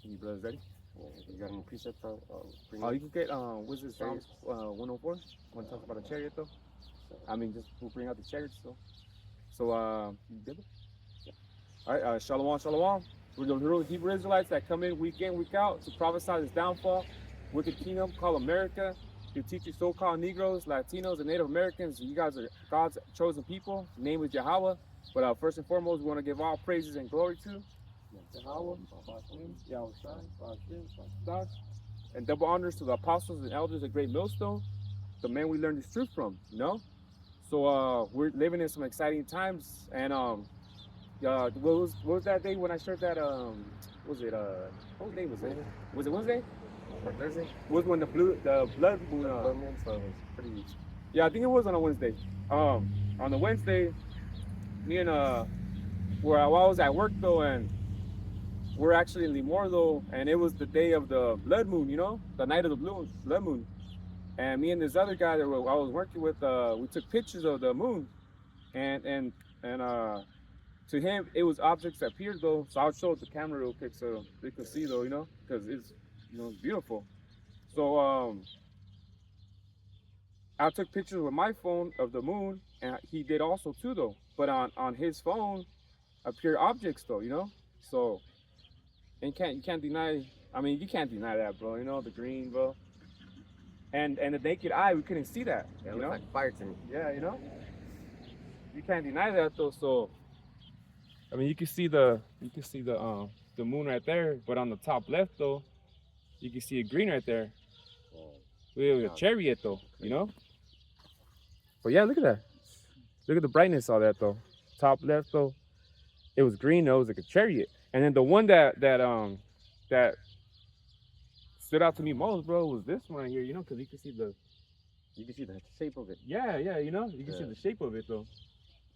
You brothers ready? You got any precepts on bring Oh, up? you can get what's it? Psalms 104. When it talks about a chariot, though. I mean, just we'll bring out the chariots, though. So, you good? All right, Shalom, Shalom. We're the little Hebrew Israelites that come in, week out to prophesy this downfall, wicked kingdom called America. To teach you so-called Negroes, Latinos, and Native Americans, you guys are God's chosen people. Name is Yahweh. But first and foremost, we want to give all praises and glory to Yahweh, and double honors to the apostles and elders of Great Millstone, the men we learned this truth from, you know? So we're living in some exciting times, and what was that day when I shared that what was it what day was it? Was it Wednesday or Thursday? It was when the blood moon So it was pretty. yeah, I think it was on a Wednesday. On the Wednesday, me and where I was at work though, and we're actually in Limor though, and it was the day of the blood moon, you know, the night of the blood moon. And me and this other guy that I was working with, we took pictures of the moon, and to him it was objects that appeared though. So I'll show the camera real quick so they can see though, you know, because it's it's beautiful. So I took pictures with my phone of the moon, and he did also too though. But on his phone appear objects though, you know. So and you can't deny. I mean, you can't deny that, bro. You know the green, bro. And the naked eye, we couldn't see that. Yeah, it You looks know. like fire to me. Yeah, you know. You can't deny that though. So I mean, you can see the moon right there, but on the top left though, you can see a green right there. With a chariot though, you know. But yeah, look at that. Look at the brightness of that though. Top left though, it was green though. It was like a chariot. And then the one that stood out to me most, bro, was this one right here. You know, because You can see the shape of it. yeah, you know, you can see Yeah. the shape of it though.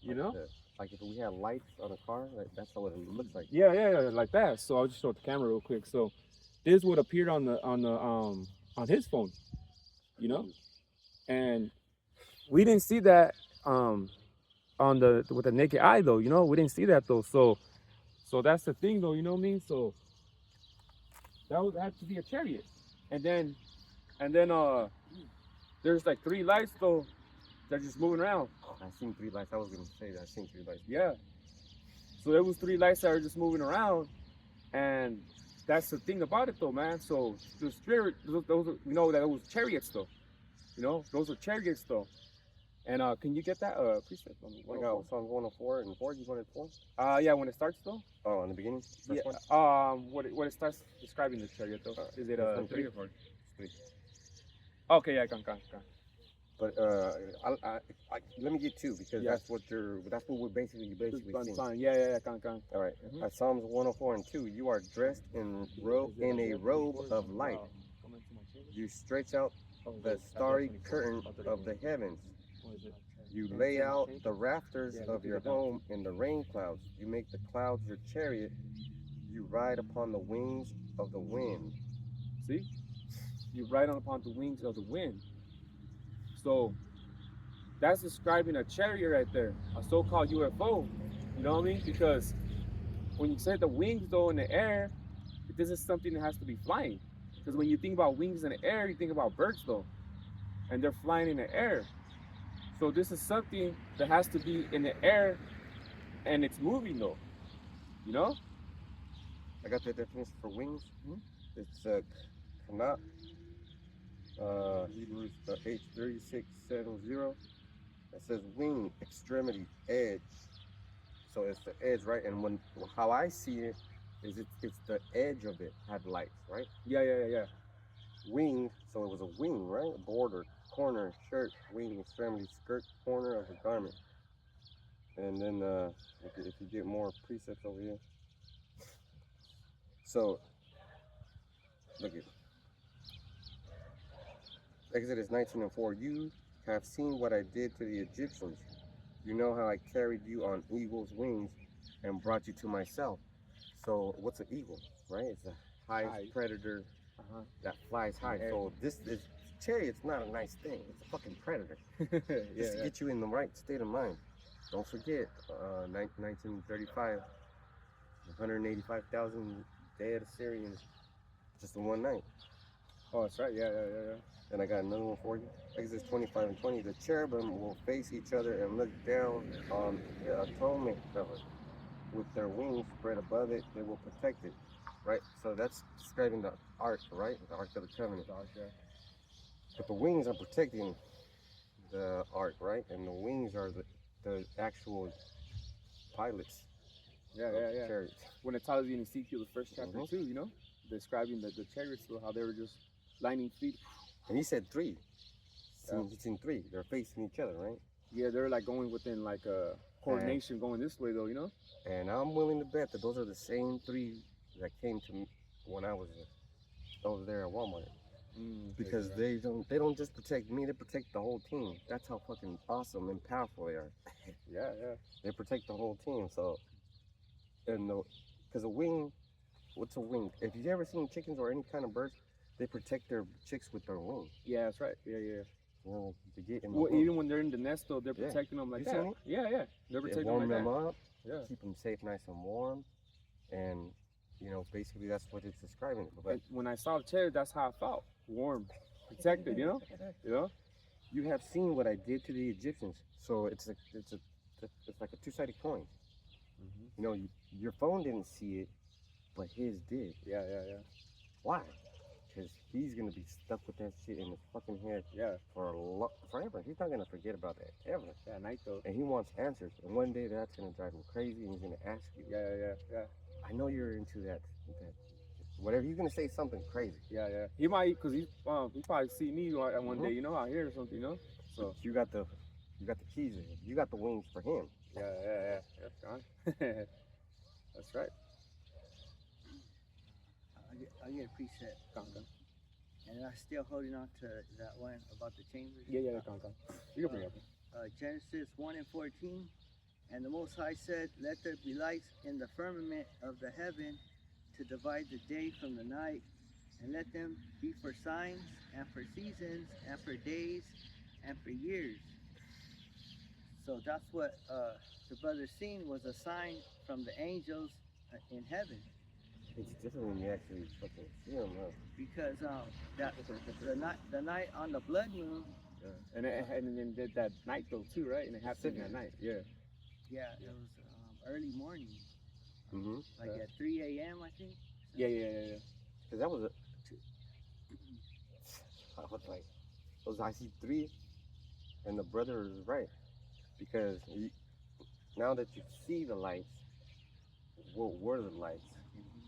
You know. Like if we had lights on a car, that's what it looks like. Yeah, like that. So I'll just show the camera real quick. So this is what appeared on his phone, you know, and we didn't see that on the with the naked eye though, you know, we didn't see that though. So that's the thing though, you know what I mean? So that would have to be a chariot, and then there's like three lights though that are just moving around. I seen three lights. I was gonna say that I seen three lights. Yeah. So there was three lights that are just moving around, and that's the thing about it though, man. So the spirit, those are, we know that it was chariots though. You know, those are chariots though. And can you get that precept? What about Psalms 104 and 4? You wanted 4? Yeah, when it starts though. Oh, in the beginning? Yeah. First one? When it starts describing the chariot though, is it 3 or 4? 3. Okay, yeah, can. But let me get 2 because that's what we're basically seeing. Fine. Yeah, can. All right. Mhm. At Psalms 104 and 2, you are dressed in a robe of light. You stretch out the starry curtain of the heavens. You lay out the rafters of your home in the rain clouds. You make the clouds your chariot. You ride upon the wings of the wind. See, you ride on upon the wings of the wind. So that's describing a chariot right there, a so-called UFO. You know what I mean? Because when you say the wings though in the air, this is something that has to be flying. Because when you think about wings in the air, you think about birds though, and they're flying in the air. So this is something that has to be in the air, and it's moving though. You know? I got the definition for wings. Mhm. It's kanat. Hebrews H3670. It says wing, extremity, edge. So it's the edge, right? And how I see it is it's the edge of it had lights, right? Yeah. Wing, so it was a wing, right? Border, corner, shirt, wing, extremity, skirt, corner of the garment. And then if you get more precepts over here. So look at Exodus 19:4. You have seen what I did to the Egyptians. You know how I carried you on eagle's wings and brought you to myself. So what's an eagle, right? It's a high predator that flies high. So this chariot's not a nice thing. It's a fucking predator. Just to get you in the right state of mind. Don't forget, 1935, 185,000 dead Assyrians just in one night. Oh, that's right. Yeah. And I got another one for you. Exodus 25 and 20. The cherubim will face each other and look down on the atonement cover. With their wings spread above it, they will protect it. Right? So that's describing the ark, right? The Ark of the Covenant. But the wings are protecting the ark, right? And the wings are the actual pilots. Yeah. Chariots. When it tells you in Ezekiel, the first chapter Mhm. too, you know, describing the chariots, how they were just lining feet. And he said three. Yeah. It's in three. They're facing each other, right? Yeah, they're like going within like a coordination going this way though, you know? And I'm willing to bet that those are the same three that came to me when I was over there at Walmart. Because they don't just protect me, they protect the whole team. That's how fucking awesome and powerful they are. Yeah. They protect the whole team. So, and because a wing, what's a wing? If you've ever seen chickens or any kind of birds, they protect their chicks with their wing. Yeah, that's right. Yeah. You know, to get in the Well, wing. even when they're in the nest though, they're Yeah. protecting them like You that. seen it? Yeah. They're protecting warm them like them that. up, Yeah. keep them safe, nice and warm, and you know, basically that's what it's describing. But And when I saw the chariot, that's how I felt. Warm, protected, you know? you have seen what I did to the Egyptians, so it's like a two-sided coin. You know, your phone didn't see it, but his did. Yeah. Why? Because he's gonna be stuck with that shit in his fucking head for forever. He's not gonna forget about that ever. Yeah, night though. And he wants answers, and one day that's gonna drive him crazy, and he's gonna ask you. Yeah. I know you're into that. Whatever, he's gonna say something crazy. Yeah. He might, cause he probably see me one day, you know, out here or something, you know. So you got the keys. You got the wings for him. Yeah. That's right. I'll get a preset. And I'm still holding on to that one about the chambers. Yeah. You can bring it up. Genesis 1 and 14. And the Most High said, let there be lights in the firmament of the heaven to divide the day from the night, and let them be for signs and for seasons and for days and for years. So that's what the brother seen was a sign from the angels in heaven. It's different when you actually fucking see them, huh? Because the night on the blood moon. Yeah. And then did that night though too, right? And it happened that night. Yeah. Yeah, it was early morning. Like at 3 a.m. I think. Yeah. Because that was I was like, I see three, and the brother is right. Because now that you see the lights, what were the lights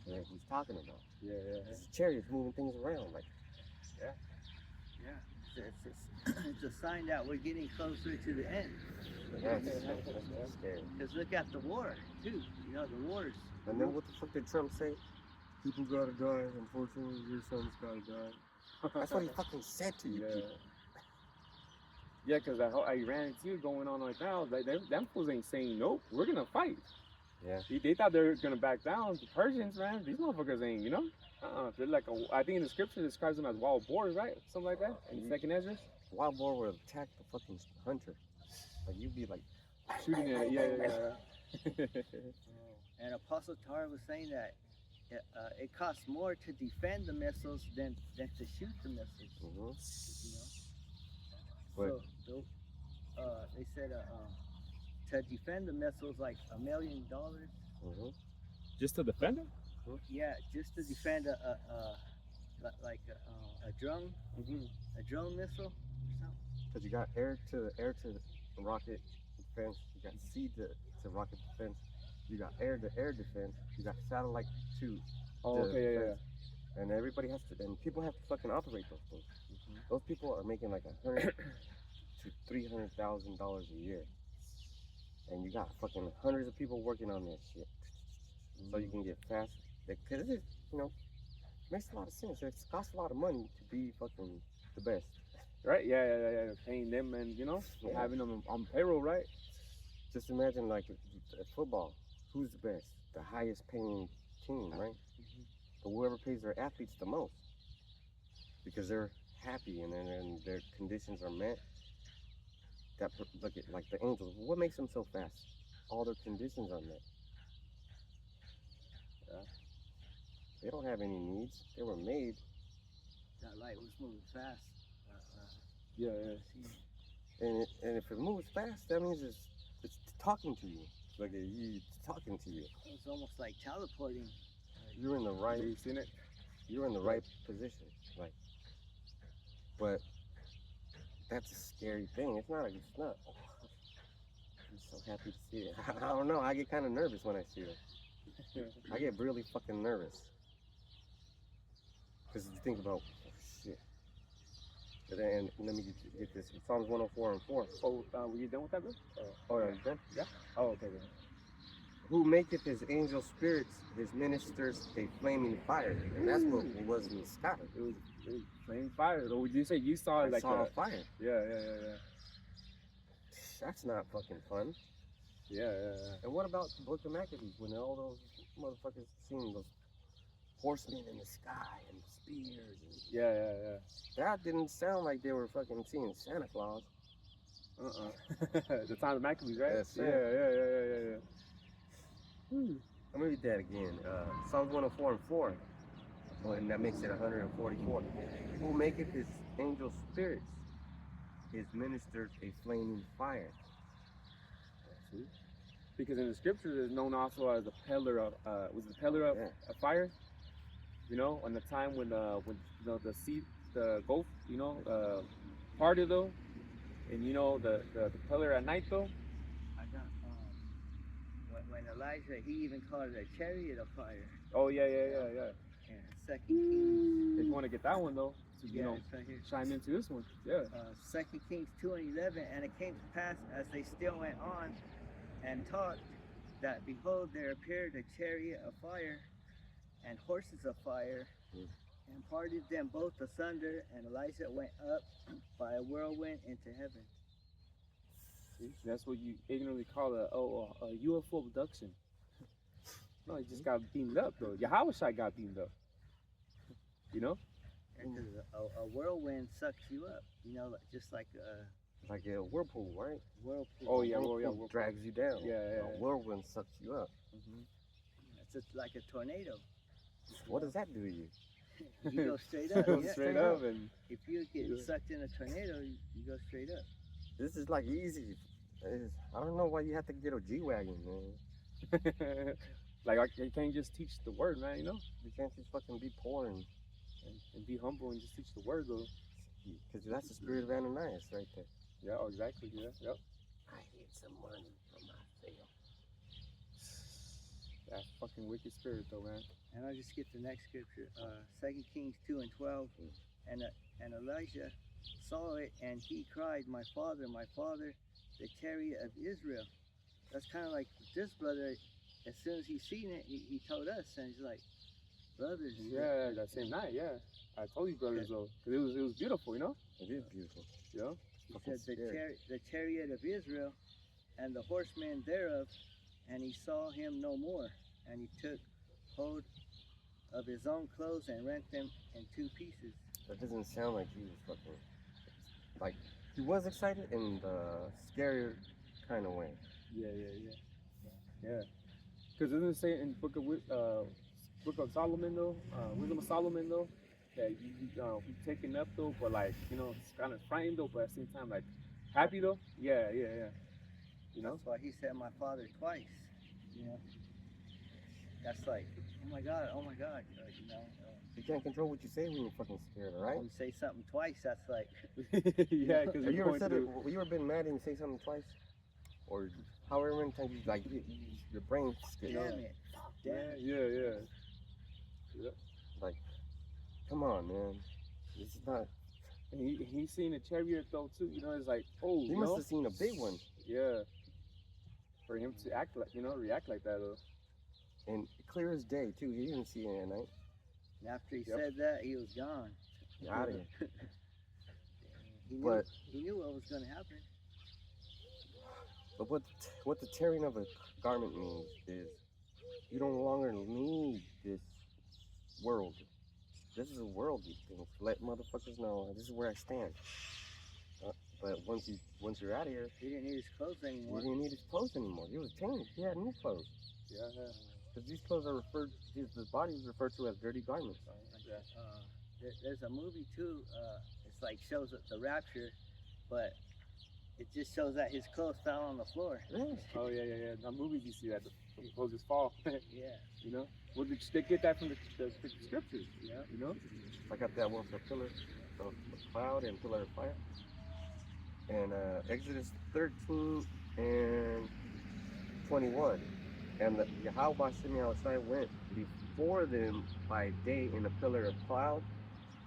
that he's talking about? Yeah. It's chariots moving things around, like. Yeah. It's a sign that we're getting closer to the end. That's scary. Because look at the war, too. You know, the wars. And then what the fuck did Trump say? People gotta die. Unfortunately, your son's gotta die. That's what he fucking said to you people. Yeah, because that whole Iran too going on right now, like them fools ain't saying nope, we're gonna fight. Yeah. They thought they were gonna back down. The Persians, man, these motherfuckers ain't, you know? They're like I think in the scripture it describes them as wild boars, right? Something like that. In Second Ezra. Wild boar would attack the fucking hunter. Like you'd be like shooting at it. Yeah. And Apostle Tar was saying that it costs more to defend the missiles than to shoot the missiles. You know? So they said to defend the missiles like $1 million. Just to defend them? Yeah, just to defend a drone, a drone missile or something. Because you got air to rocket defense, you got sea to rocket defense, you got air to air defense, you got satellite to defense. And everybody has to, and people have to fucking operate those things. Those people are making like $100,000 to $300,000 a year, and you got fucking hundreds of people working on this shit, so you can get fast. Because it, you know, makes a lot of sense. It costs a lot of money to be fucking the best. Right? Yeah. Paying them and, you know, having them on payroll, right? Just imagine like at football, who's the best? The highest paying team, right? But whoever pays their athletes the most, because they're happy and their conditions are met. Look at like the Angels. What makes them so fast? All their conditions are met. They don't have any needs. They were made. That light was moving fast. Yeah, yeah. And if it moves fast, that means it's talking to you. Like it's talking to you. It was almost like teleporting. You're in the right. You seen it? You're in the right position. Like, but that's a scary thing. It's not. It's not. Oh, I'm so happy to see it. I don't know. I get kind of nervous when I see it. I get really fucking nervous. Because you think about, oh shit. And let me get this. Psalms 104 and 4. Oh, were you done with that, bro? Oh, yeah, you done? Yeah. Oh, okay. Then. Who maketh his angel spirits, his ministers, a flaming fire. And that's what it was in the sky. It was flame fire. Or would you say you saw it I like saw a a fire. Yeah. That's not fucking fun. Yeah. And what about the Book of Maccabees when all those motherfuckers seen those horsemen in the sky and spears? And Yeah. that didn't sound like they were fucking seeing Santa Claus. The time of Maccabees, right? Yes, Yeah. sir. Let me read that again. Psalms 104 and 4. Oh, and that makes it 144. Who maketh his angel spirits, his ministers a flaming fire. See? Because in the scriptures, it's known also as the pillar of was it the pillar of fire? You know, on the time when you know, the sea, the Gulf, you know, parted though, and you know the pillar at night though. I got when Elijah, he even called it a chariot of fire. Oh yeah. And Second Kings. If you want to get that one though, to, you know, it's right here. chime into this one. Yeah. 2 Kings 2:11, and it came to pass as they still went on and talked, that behold, there appeared a chariot of fire and horses of fire, and parted them both asunder, and Elijah went up by a whirlwind into heaven. See? That's what you ignorantly call a UFO abduction. No, he just got beamed up though. Yahweh got beamed up. You know? Because a whirlwind sucks you up, you know, just like Like a whirlpool, right? whirlpool. Oh yeah, Whirlpool drags you down. Yeah. A whirlwind sucks you up. It's just like a tornado. What does that do to you? You go straight up. Go Yeah. straight up and If you get sucked in a tornado, you go straight up. This is like easy. I don't know why you have to get a G-Wagon, man. like you can't just teach the word, man, you know? You can't just fucking be poor and be humble and just teach the word though. because that's the spirit of Ananias right there. Yeah, exactly. Yeah, yep. I need some money for my sale. That fucking wicked spirit though, man. And I'll just skip the next scripture. 2 Kings 2:12. And Elijah saw it, and he cried, my father, the chariot of Israel. That's kind of like this brother. As soon as he seen it, he told us, and he's like, brothers. Yeah, that same night, yeah. I told you brothers though, because it was beautiful, you know? It is beautiful. Yeah. He said the chariot of Israel and the horsemen thereof, and he saw him no more, and he took hold of his own clothes and rent them in two pieces. That doesn't sound like he was fucking, like, he was excited in the scarier kind of way. Yeah. Because doesn't it say in Book of Solomon though, Wisdom of Solomon though, that you taken up though, but like, you know, it's kind of frightened though, but at the same time like happy though. Yeah. You know. That's why he said my father twice. You know. That's like, oh my God, you know. You can't control what you say when you're fucking scared, right? When you say something twice, that's like. Yeah, because you ever been mad and say something twice, or however many times your brain skips. Damn it. Yeah. Like, come on, man. This is not. And he's seen a chariot though too. You know, it's like, oh, he must have seen a big one. Yeah. For him to act like, you know, react like that though. And clear as day too. He didn't see it at night. And after he said that, he was gone. Out of here. He knew what was going to happen. But what the tearing of a garment means is you no longer need this world. This is a worldly thing. Let motherfuckers know this is where I stand. But once you're out of here, he didn't need his clothes anymore. He didn't need his clothes anymore. He was changed. He had new clothes. Yeah. Because these clothes are referred, the body is referred to as dirty garments. There's a movie too. It's like shows the rapture, but it just shows that his clothes fell on the floor. Oh yeah. In movies you see that the clothes just fall. Yeah. You know, well they get that from the scriptures. Yeah. You know. I got that one for pillar of cloud and pillar of fire. And Exodus 13 and 21. And the Yahweh Shem went before them by day in a pillar of cloud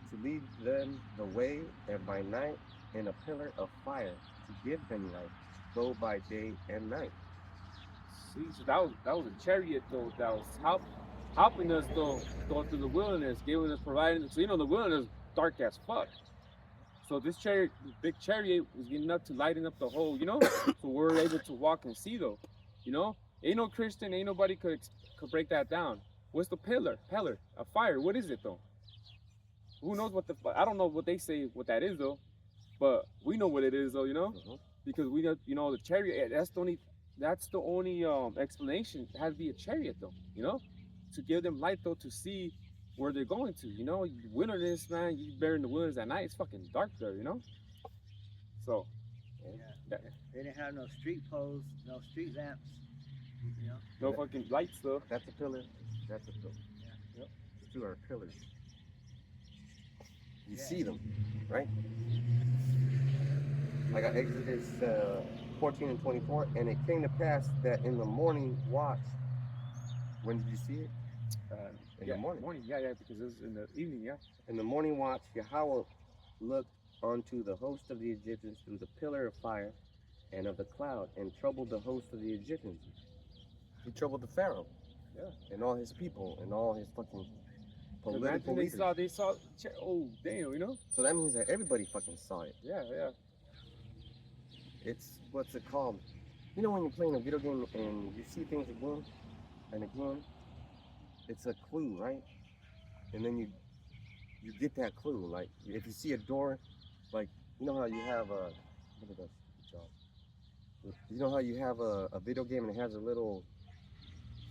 to lead them the way, and by night in a pillar of fire to give them light, go by day and night. See, so that was a chariot though that was helping us though going through the wilderness, giving us providing. So the wilderness is dark as fuck. So this chariot, big chariot, was getting up to lighting up the whole, so we're able to walk and see though, Ain't no Christian, ain't nobody could break that down. What's the pillar of fire? What is it though? Who knows I don't know what they say what that is though, but we know what it is though, because we know, the chariot. That's the only explanation. It has to be a chariot though, to give them light though to see where they're going to. Wilderness, man. You bear in the wilderness at night. It's fucking dark there, So. Yeah. They didn't have no street poles, no street lamps. No fucking lights though. That's a pillar. That's a pillar. Yeah. Yep. These two are pillars. You see them, right? I got Exodus 14 and 24. And it came to pass that in the morning watch. When did you see it? In the morning. Yeah, because it was in the evening, yeah. In the morning watch, Yahweh looked unto the host of the Egyptians through the pillar of fire and of the cloud, and troubled the host of the Egyptians. He troubled the Pharaoh, and all his people, and all his fucking political leaders. They saw. Oh damn, So that means that everybody fucking saw it. Yeah. It's what's it called? When you're playing a video game and you see things again and again, it's a clue, right? And then you get that clue. Like if you see a door, like how you have a look at this job. How you have a video game and it has a little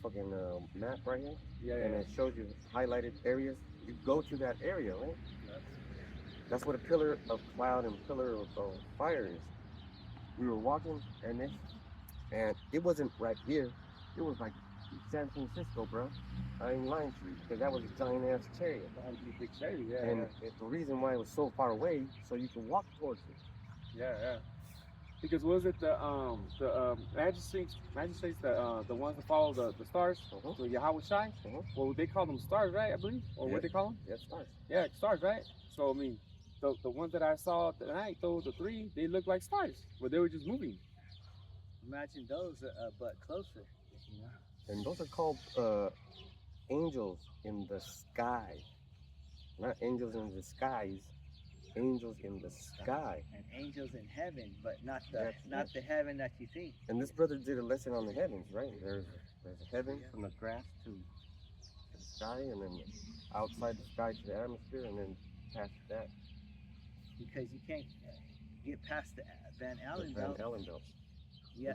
fucking map right here? Yeah. And it shows you highlighted areas. You go to that area, right? That's what a pillar of cloud and pillar of fire is. We were walking and it wasn't right here. It was like San Francisco, bro. I ain't lying to you, because that was a giant ass chariot. Big chariot, yeah. And it's the reason why it was so far away, so you can walk towards it. Yeah. Because was it the magistrates, the ones that follow the stars, the Yahweh Shai? Well, they call them stars, right? I believe, or what they call them? Yeah, stars. Yeah, stars, right? So I mean, the ones that I saw tonight, though, the three, they look like stars, but they were just moving. Imagine those, but closer. And those are called angels in the sky, not angels in the skies. Angels in the sky. And angels in heaven, but not the heaven that you think. And this brother did a lesson on the heavens, right? There's a heaven from the grass to the sky, and then outside the sky to the atmosphere, and then past that. Because you can't get past the Van Allen belt. Yeah,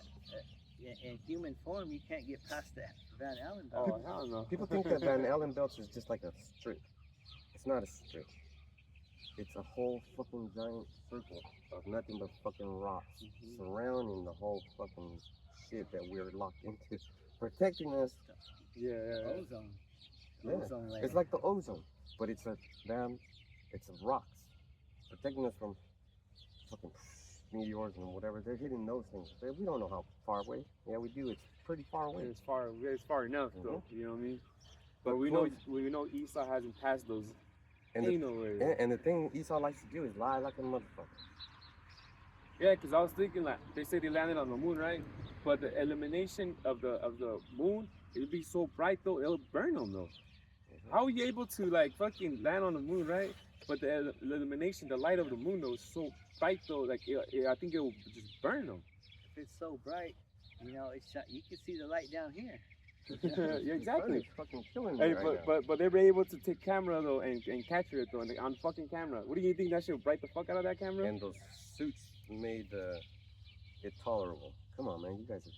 in human form, you can't get past the Van Allen belt. Oh, hell no. People think that Van Allen belt is just like a strip. It's not a strip. It's a whole fucking giant circle of nothing but fucking rocks surrounding the whole fucking shit that we're locked into, protecting us. Yeah. Ozone. Yeah. Ozone layer. It's like the ozone, but it's rocks protecting us from fucking meteors and whatever. They're hitting those things. We don't know how far away. Yeah, we do. It's pretty far away. It's far enough though. You know what I mean? But we know Esau hasn't passed those. And the thing Esau likes to do is lie like a motherfucker. Yeah, because I was thinking, like, they say they landed on the moon, right? But the illumination of the moon, it'll be so bright though, it'll burn them though. How are you able to like fucking land on the moon, right? But the illumination, the light of the moon though, is so bright though, like I think it will just burn them. If it's so bright, you can see the light down here. Yeah, exactly. It's fucking killing me Hey, right now. but they were able to take camera though and capture it though on fucking camera. What do you think that shit would bright the fuck out of that camera? And those suits made it tolerable. Come on, man, you guys are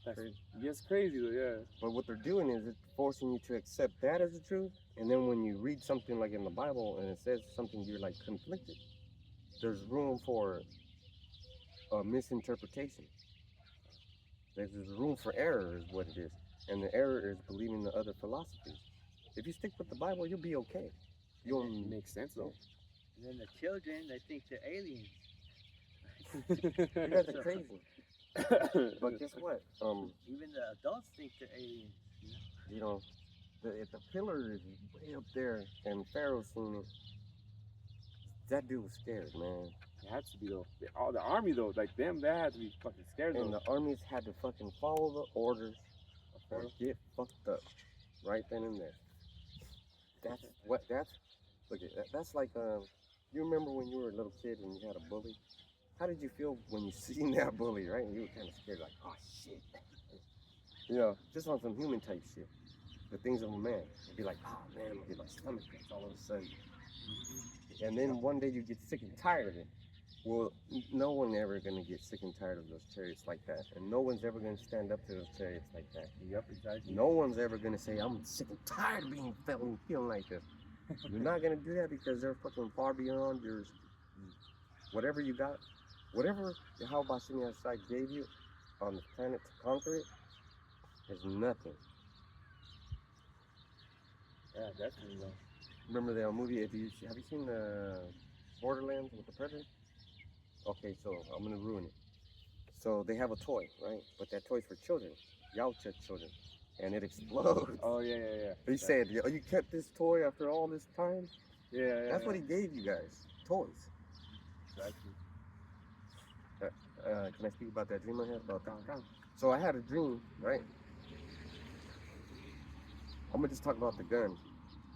That's Crazy. it's crazy though, yeah. But what they're doing is it's forcing you to accept that as the truth, and then when you read something like in the Bible and it says something you're like conflicted, there's room for a misinterpretation. There's room for error, is what it is, and the error is believing the other philosophies. If you stick with the Bible, you'll be okay. You'll Makes sense though. And then the children, they think they're aliens. You guys are crazy. But guess what? Even the adults think they're aliens. You know, if the pillar is way up there and Pharaoh seen it, that dude was scared, man. It had to be though. All the army though, like them, they had to be fucking scared And though. the armies had to fucking follow the orders or get fucked up right then and there. That's look at that. That's like you remember when you were a little kid and you had a bully? How did you feel when you seen that bully, right? And you were kind of scared, like, oh shit. You know, just on some human type shit. The things of a man. You'd be like, oh man, look at my stomach hurts all of a sudden. And then one day you get sick and tired of it. Well, no one ever gonna get sick and tired of those chariots like that, and no one's ever gonna stand up to those chariots like that. Yep, exactly. No one's ever gonna say, "I'm sick and tired of being feeling like this." You're not gonna do that because they're fucking far beyond your whatever you got, whatever how Bashimi Asai gave you on the planet to conquer it is nothing. Yeah, definitely though. Remember the movie? Have you seen the Borderlands with the Predator? Okay, so I'm gonna ruin it. So they have a toy, right? But that toy's for children, Yautja children, and it explodes. Oh yeah. He said, "Yo, you kept this toy after all this time?" Yeah. That's what he gave you guys, toys. Exactly. Can I speak about that dream I had about that? So I had a dream, right? I'm gonna just talk about the gun,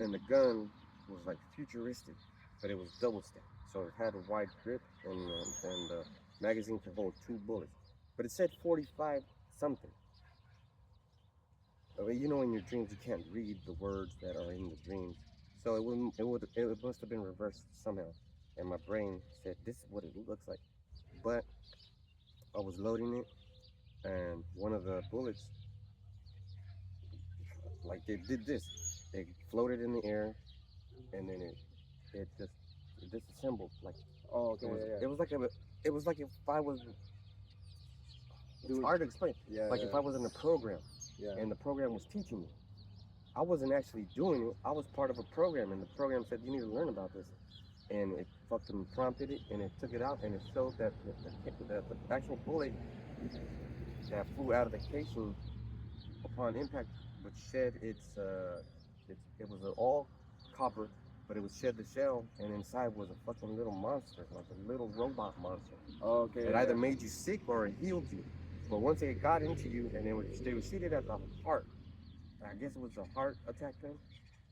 and the gun was like futuristic, but it was double stacked. So it had a wide grip, and the magazine could hold 2 bullets. But it said 45 something. You know, in your dreams, you can't read the words that are in the dreams. So it must have been reversed somehow. And my brain said, this is what it looks like. But I was loading it, and one of the bullets, like they did this. It floated in the air, and then it just disassembled. Like Oh, okay. it was like if I was. It's hard to explain. Yeah. Like if I was in a program, Yeah. and the program was teaching me. I wasn't actually doing it. I was part of a program, and the program said you need to learn about this, and it fucking prompted it, and it took it out, and it showed that the actual bullet that flew out of the casing upon impact would shed it was all copper, but it would shed the shell, and inside was a fucking little monster, like a little robot monster. Oh, okay. It either made you sick or it healed you. But once it got into you, and they would shoot it at the heart. I guess it was a heart attack thing.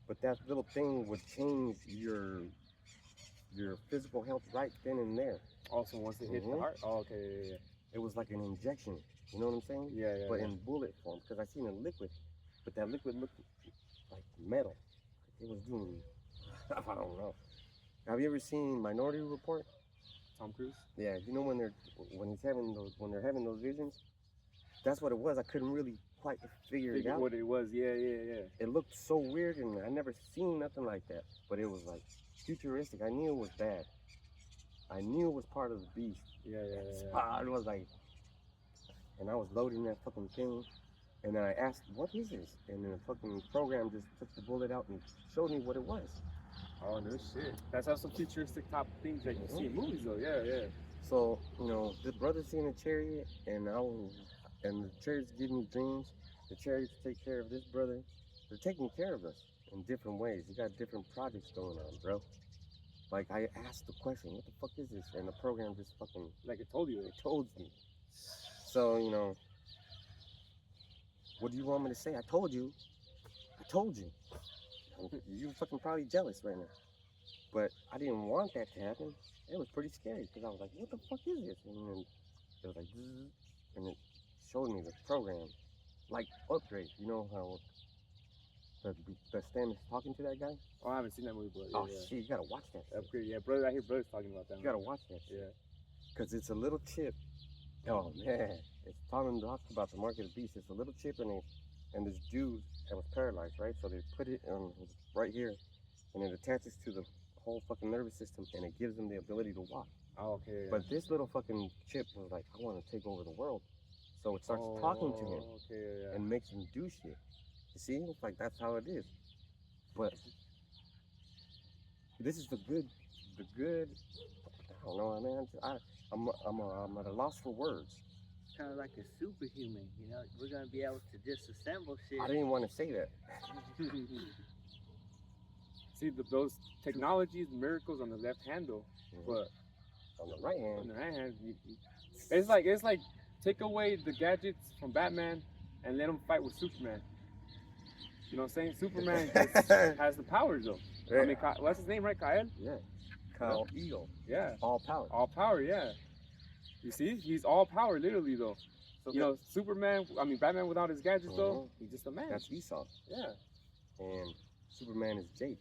But that little thing would change your physical health right then and there. Also, once it hit the heart. Oh, okay. Yeah. It was like an injection. You know what I'm saying? Yeah. But in bullet form, because I seen a liquid, but that liquid looked like metal. It was doing. I don't know. Have you ever seen Minority Report? Tom Cruise. Yeah, you know when they're having those visions. That's what it was. I couldn't really quite figure it out. What it was. Yeah. It looked so weird, and I never seen nothing like that. But it was like futuristic. I knew it was bad. I knew it was part of the beast. Yeah. It was like, and I was loading that fucking thing, and then I asked, "What is this?" And then the fucking program just took the bullet out and showed me what it was. Oh no shit. That's how some futuristic type of things that you see in movies though. Yeah. So the brother's in a chariot, and the chariots give me dreams. The chariots take care of this brother. They're taking care of us in different ways. You got different projects going on, bro. Like I asked the question, "What the fuck is this?" And the program just fucking Like it told you. it told me. So what do you want me to say? I told you. You're fucking probably jealous right now. But I didn't want that to happen. It was pretty scary because I was like, what the fuck is this? And then it was like, zzz, and it showed me the program. Like Upgrade. You know how the Stan is talking to that guy? Oh, I haven't seen that movie, but Oh shit, you gotta watch that shit. Upgrade. Yeah, brother. I hear brothers talking about that. You gotta watch that shit. Yeah. Because it's a little chip Oh man, it's Tom talks about the mark of the beast. It's a little chip and this dude that was paralyzed, right? So they put it on right here, and it attaches to the whole fucking nervous system, and it gives him the ability to walk. Oh, okay. But this little fucking chip was like, I want to take over the world. So it starts talking to him Okay, and makes him do shit. You see, it's like that's how it is. But this is the good. I don't know, man. I'm at a loss for words. Kind of like a superhuman, you know. We're gonna be able to disassemble shit. I didn't want to say that. See those technologies, miracles on the left hand though, but on the right hand, it's like take away the gadgets from Batman and let him fight with Superman. You know what I'm saying? Superman just has the powers though. Yeah. I mean, what's his name, right? Kyle? Yeah. Kyle Eagle. Yeah. All power. All power, yeah. You see? He's all power, literally though. So you know, Batman without his gadgets though, he's just a man. That's Esau. Yeah. And Superman is Jake.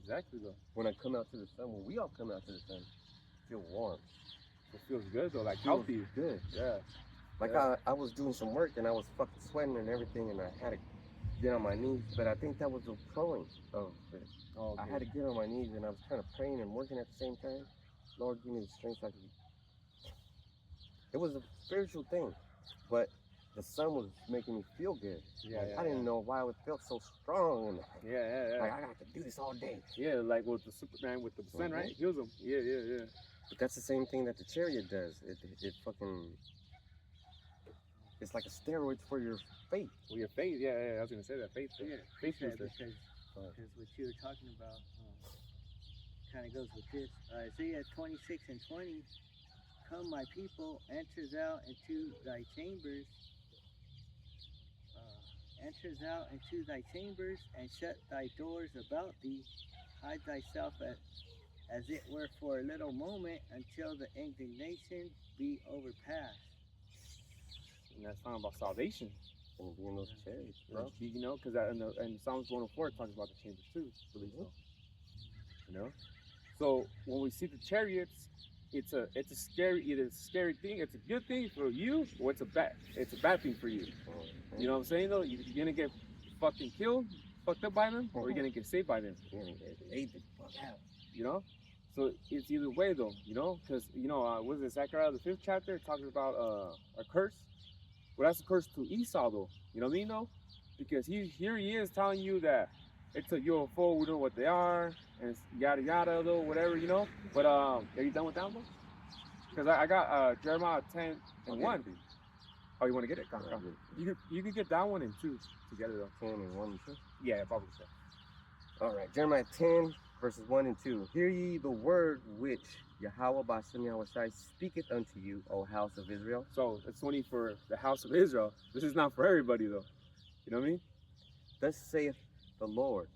Exactly though. When I come out to the sun, when we all come out to the sun, feel warm. It feels good though, like healthy. Good. Yeah. Like I was doing some work and I was fucking sweating and everything, and I had to get on my knees, but I think that was the flowing of it. Oh, okay. I had to get on my knees and I was kind of praying and working at the same time. Lord, give me the strength I could. It was a spiritual thing, but the sun was making me feel good. Yeah, I didn't know why it felt so strong. And yeah. Like I got to do this all day. Yeah, like with the Superman with the sun, right? Heals him. Yeah. But that's the same thing that the chariot does. It fucking. It's like a steroid for your faith. Well, your faith, yeah. I was gonna say that faith. Yeah, faith because booster. what you were talking about kind of goes with this. Isaiah 26:20. Come, my people, enters out into thy chambers. Enters out into thy chambers and shut thy doors about thee. Hide thyself as it were for a little moment until the indignation be overpassed. And that's talking about salvation. And be in those chariots, bro. You know, because in Psalms 104 it talks about the chambers too. Believe so. You know. So when we see the chariots, it's a scary, either it's a scary thing, it's a good thing for you, or it's a bad thing for you. You know what I'm saying though? You're gonna get fucking killed, fucked up by them, or you're gonna get saved by them. You're gonna get ate the fuck out. You know? So it's either way though, you know? Because, you know, what is it, Zechariah the 5th chapter, it talks about a curse. Well, that's a curse to Esau though. You know what I mean though? Because here he is telling you that it's a UFO, we know what they are, and it's yada yada though, whatever, you know? But are you done with that one? Because I got Jeremiah 10:1. Oh, you want to get it? Come. You can get that one and 2 together though. 10 and 1 and 2? Yeah, probably so. All right, Jeremiah 10, verses 1 and 2. Hear ye the word which Yahweh Bashem Yahushai speaketh unto you, O house of Israel. So it's only for the house of Israel. This is not for everybody though. You know what I mean? Thus saith the Lord,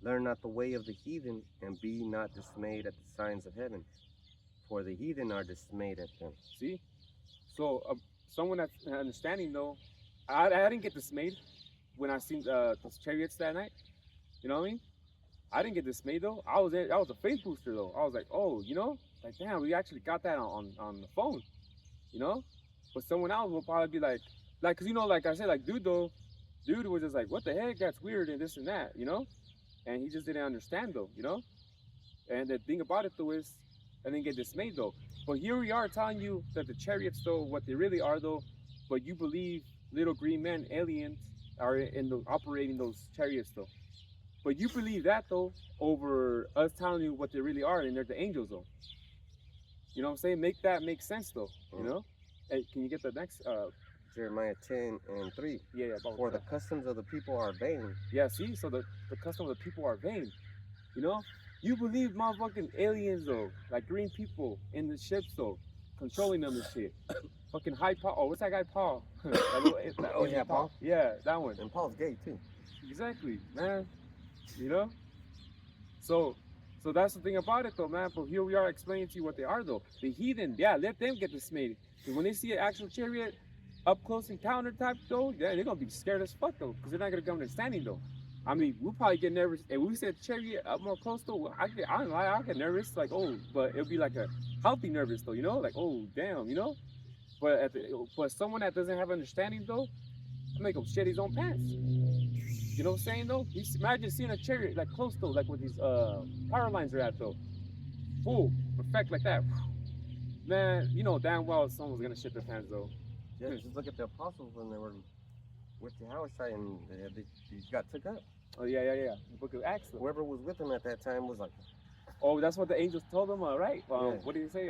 learn not the way of the heathen, and be not dismayed at the signs of heaven, for the heathen are dismayed at them. See? So someone that's understanding though, I didn't get dismayed when I seen those chariots that night. You know what I mean? I didn't get dismayed though. I was a faith booster though. I was like, oh, you know, like damn, we actually got that on the phone. You know? But someone else will probably be like, cause you know, like I said, like dude was just like, what the heck? That's weird and this and that, you know? And he just didn't understand though, you know? And the thing about it though is, I didn't get dismayed though. But here we are telling you that the chariots though, what they really are though, but you believe little green men, aliens, are operating those chariots though. But you believe that though, over us telling you what they really are, and they're the angels though. You know what I'm saying? Make that make sense though, you know? Hey, can you get the next? Jeremiah 10 and 3. Yeah. For the customs of the people are vain. Yeah, see? So the customs of the people are vain. You know? You believe motherfucking aliens though, like green people in the ships though, controlling them and shit. Fucking high Paul. Oh, what's that guy Paul? Paul. Yeah, that one. And Paul's gay too. Exactly, man. You know? So that's the thing about it though, man. But here we are explaining to you what they are though. The heathen, yeah, let them get dismayed. Because when they see an actual chariot up close encounter type though, yeah, they're gonna be scared as fuck though, because they're not gonna come understanding though. I mean, we'll probably get nervous. If we said chariot up more close though, I don't know, I get nervous, like, oh, but it'll be like a healthy nervous though, you know? Like, oh, damn, you know? but someone that doesn't have understanding though, make him shit his own pants. You know what I'm saying though? Imagine seeing a chariot like close though, like where these power lines are at though. Full effect like that. Man, you know damn well someone's gonna shit their pants though. Yeah, just look at the apostles when they were with the Hawashite and they got took up. Oh yeah. The book of Acts. Though. Whoever was with them at that time was like, Oh, that's what the angels told them, right? Yeah. What did he say?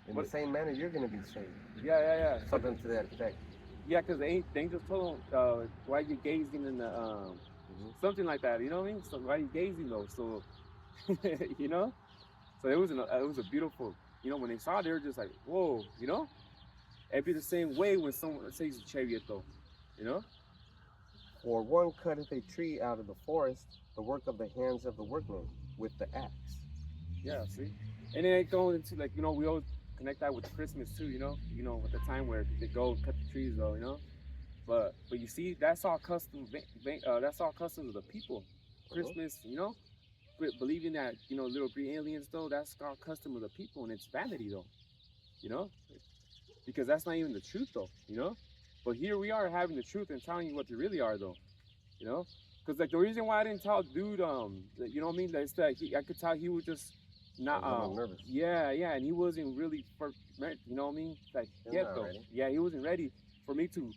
in the same manner you're gonna be saved. Yeah. Something to that effect. Yeah, because the angels told him, why you gazing in the something like that. You know what I mean? So why you gazing though? So you know. So it was a beautiful. You know, when they saw it, they were just like, whoa. You know. It'd be the same way when someone says a chariot though. You know. For one cutteth a tree out of the forest, the work of the hands of the workman, with the axe. Yeah, see? And then it goes into like, you know, we always connect that with Christmas too, you know, at the time where they go cut the trees though, you know. But you see, that's all custom that's all customs of the people. Christmas, you know, believing that, you know, little green aliens though, that's all custom of the people and it's vanity though. You know? Because that's not even the truth though, you know? But here we are having the truth and telling you what they really are though. You know? Because like the reason why I didn't tell dude, you know what I mean? Is that I could tell he was just not nervous. Yeah, and he wasn't really you know what I mean? Like though. Ready. Yeah, he wasn't ready for me to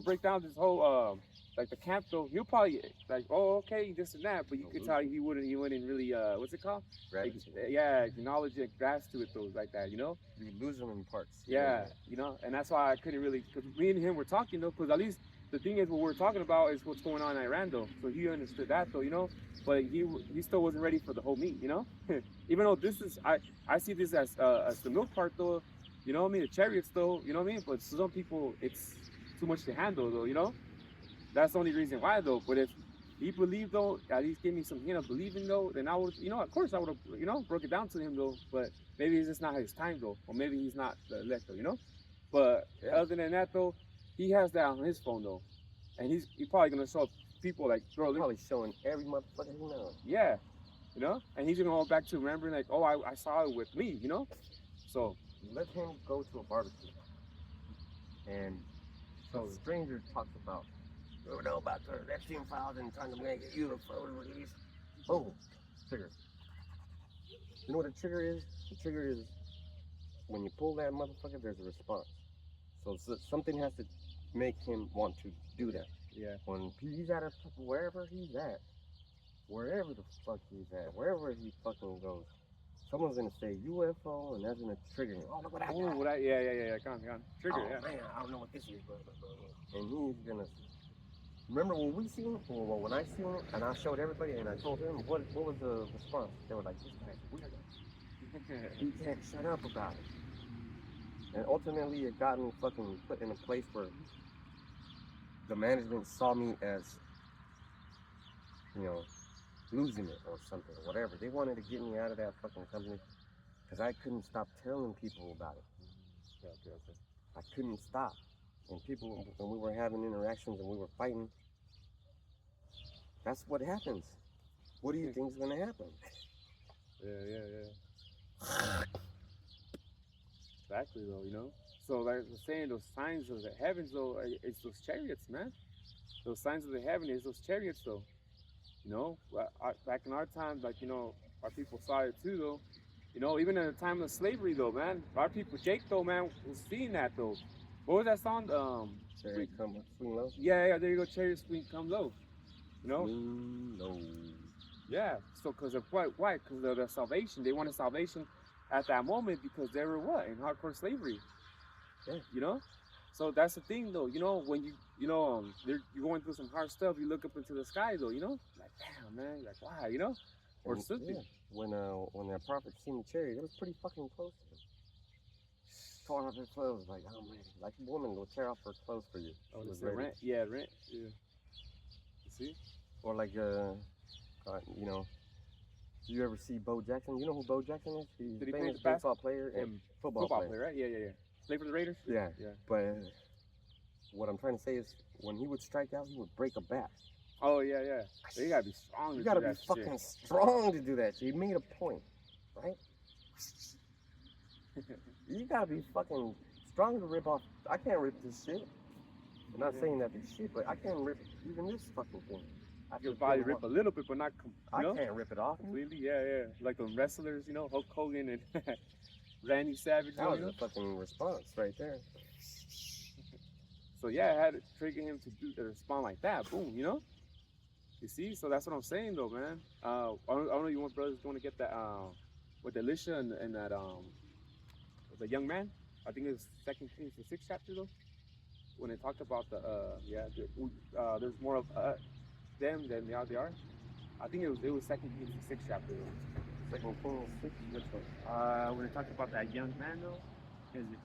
break down this whole like the camp though. He'll probably like, oh okay, this and that, but you could tell he wouldn't really what's it called? Acknowledge and grasp to it though, like that, you know? You lose them in parts. Yeah, you know, and that's why I couldn't really, because me and him were talking though, because at least the thing is what we're talking about is what's going on in Iran though, so he understood that though, you know, but he still wasn't ready for the whole meat, you know, even though this is, I see this as the milk part though, you know what I mean, the chariots though, you know what I mean, but some people it's too much to handle though, you know, that's the only reason why though, but if he believed though, at least give me some hint of believing though, then I would, you know, of course I would have, you know, broke it down to him though, but maybe it's just not his time though, or maybe he's not the elect though, you know, but other than that though, he has that on his phone though, and he's probably gonna show people like, bro, probably showing every motherfucker he knows. Yeah, you know, and he's gonna go back to remembering like, oh, I saw it with me, you know, so let him go to a barbecue, and some stranger talks about, you know about the Epstein files and trying to make a UFO release. Boom, trigger. You know what a trigger is? The trigger is when you pull that motherfucker, there's a response. So something has to make him want to do that. Yeah. When he's at wherever he's at, wherever the fuck he's at, wherever he fucking goes, someone's gonna say UFO, and that's gonna trigger him. Oh, look what I got. Yeah. Come on. Trigger. Oh, man, I don't know what this is. And he's gonna. Remember when we seen it? Well, when I seen it, and I showed everybody, and I told him what was the response? They were like, "This guy's weird. He can't shut up about it." And ultimately, it got me fucking put in a place where the management saw me as, you know, losing it or something, or whatever. They wanted to get me out of that fucking company because I couldn't stop telling people about it. Okay. I couldn't stop. And people, when we were having interactions and we were fighting, that's what happens. What do you think is going to happen? Yeah. Exactly though, you know. So like I was saying, those signs of the heavens though, it's those chariots, man. Those signs of the heaven is those chariots though. You know, back in our time, like, you know, our people saw it too though. You know, even at the time of slavery though, man. Our people, Jake though, man, was seeing that though. What was that song? Chariot come swing low. Yeah, there you go, chariot swing come low. You know? Swing low. Yeah, so because of why? Because of their salvation. They wanted salvation at that moment because they were what? In hardcore slavery. Yeah. You know? So that's the thing though, you know, when you're going through some hard stuff, you look up into the sky though, you know? Like, damn, man, like, wow, you know? Or something. Yeah. When that prophet seen the chariot, it was pretty fucking close to him. Tore off her clothes, like, oh man, like a woman will tear off her clothes for you. Oh, it's rent. Yeah. You see? Or like, you know, do you ever see Bo Jackson? You know who Bo Jackson is? He's a famous baseball player and football player, right? Yeah. Play for the Raiders? Yeah. But what I'm trying to say is, when he would strike out, he would break a bat. Oh, yeah. So you gotta be strong. You gotta be fucking strong to do that. So he made a point, right? You gotta be fucking strong to rip off. I can't rip this shit. I'm not saying that it's shit, but I can't rip even this fucking thing. I Your could body get rip one- a little bit, but not, I can't rip it off. completely. Yeah, yeah. Like the wrestlers, you know, Hulk Hogan and Randy Savage. That was you know? a fucking response right there. So yeah, I had to trigger him to respond like that. Boom, you know. You see, so that's what I'm saying though, man. I don't know. You want brothers want to get that with Elisha and that the young man. I think it's Second Kings, the 6th chapter though, when they talked about there's more of them than they are. I think it was Second Kings, the 6th chapter though. Second Kings 6, which one? When they talked about that young man though, is it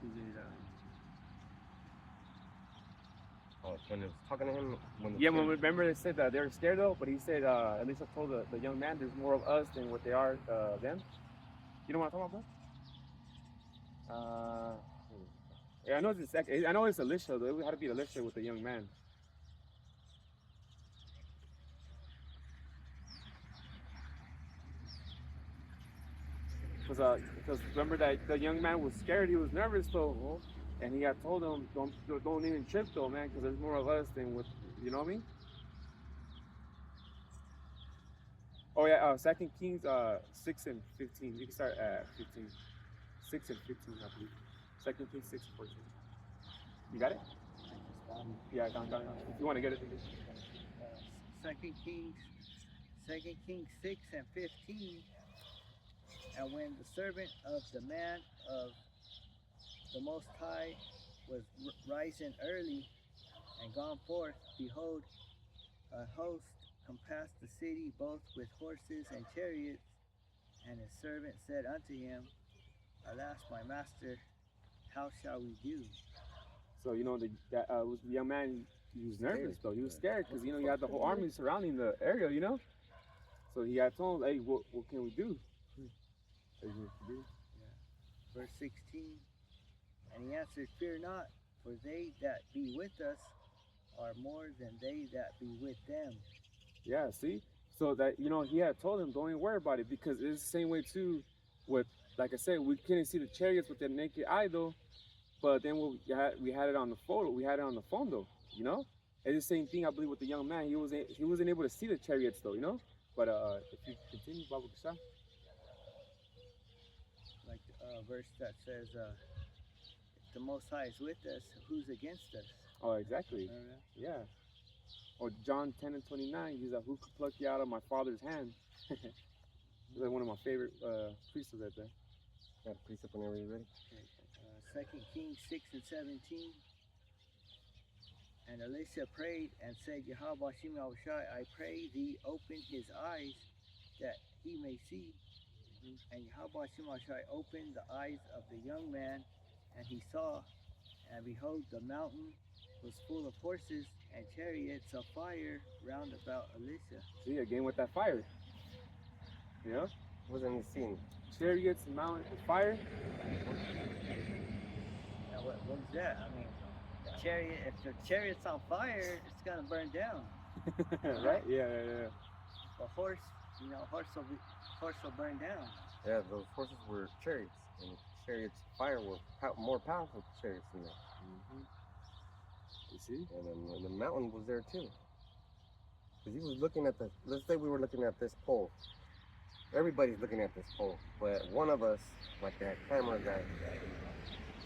Oh, when it was talking to him. yeah, when remember they said that they were scared though, but he said Elisha told the young man there's more of us than what they are them. You know what I'm talking about, bro? Yeah, I know it's second. I know it's Elisha though. It had to be Elisha with the young man. Because remember that the young man was scared. He was nervous though, and he had told him don't even trip though, man, because there's more of us than with you know what I mean. Oh yeah, 2 Kings 6 and 15. You can start at 15. 6 and 15, I believe. 2 Kings 6 and 14. You got it? Yeah, down. If you want to get it. Second Kings 6 and 15. And when the servant of the man of the Most High was rising early and gone forth, behold, a host compassed the city both with horses and chariots. And his servant said unto him, Alas, my master, how shall we do? So you know that was the young man. He was nervous though. He was scared because you know you had the whole army surrounding the area. You know, so he had told him, "Hey, what can we do?" Verse 16. And he answered, Fear not, for they that be with us are more than they that be with them. Yeah, see, so that you know he had told him, "Don't even worry about it," because it's the same way too. With like I said, we couldn't see the chariots with the naked eye though. But then we had it on the photo. We had it on the phone though. You know, it's the same thing I believe with the young man. He wasn't able to see the chariots though. You know, but if you continue, Babu Kasha. Like verse that says, if the Most High is with us, who's against us? Oh, exactly. Yeah. Or John 10 and 29. He's like, who could pluck you out of my Father's hand? It's like one of my favorite precepts right there. Got a precept whenever you're ready. Okay. 2 Kings 6 and 17. And Elisha prayed and said, Yahweh Shem Yahushai, I pray thee open his eyes that he may see. And Yahweh Shem Yahushai opened the eyes of the young man, and he saw, and behold, the mountain was full of horses and chariots of fire round about Elisha. See, again with that fire. You know? Wasn't he seeing? Chariots, mountain, and fire. Now, what is that? I mean, the chariot, if the chariot's on fire, it's going to burn down. Right? Yeah. A horse, horse will burn down. Yeah, those horses were chariots, and the chariots' fire were more powerful chariots than that. Mm-hmm. You see? And then the mountain was there too. Because he was looking at let's say we were looking at this pole. Everybody's looking at this pole, but one of us, like that camera guy,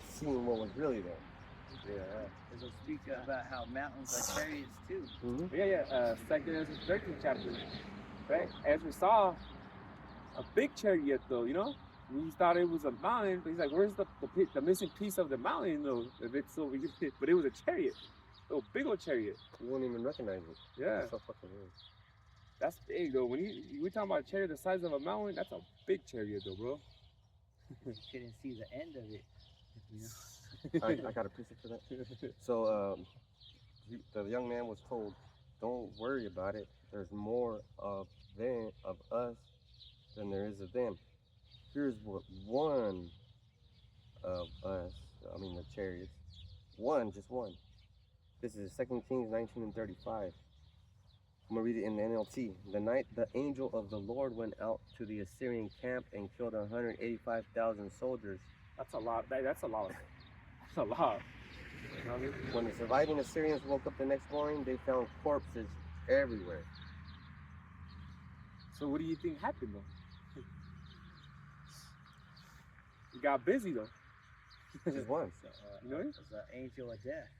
seeing what was really there. Yeah. It'll speak about how mountains are chariots too. Mm-hmm. Yeah. 2 Ezra 13 chapter. Right? Ezra saw a big chariot though, you know? He thought it was a mountain, but he's like, where's the missing piece of the mountain though? But it was a chariot. A big old chariot. You won't even recognize it. Yeah. It's so fucking weird. That's big though. When we talking about a chariot the size of a mountain, that's a big chariot though, bro. You couldn't see the end of it. I got a precept for that. So the young man was told, don't worry about it. There's more of us than there is of them. Here's what one of us, I mean the chariots, just one. This is 2 Kings 19 and 35. I'm going to read it in the NLT. The night the angel of the Lord went out to the Assyrian camp and killed 185,000 soldiers That's a lot. That's a lot. That's a lot. You know what I mean? When the surviving Assyrians woke up the next morning, they found corpses everywhere. So what do you think happened though? It got busy though. Just once. You know? It's an angel of death.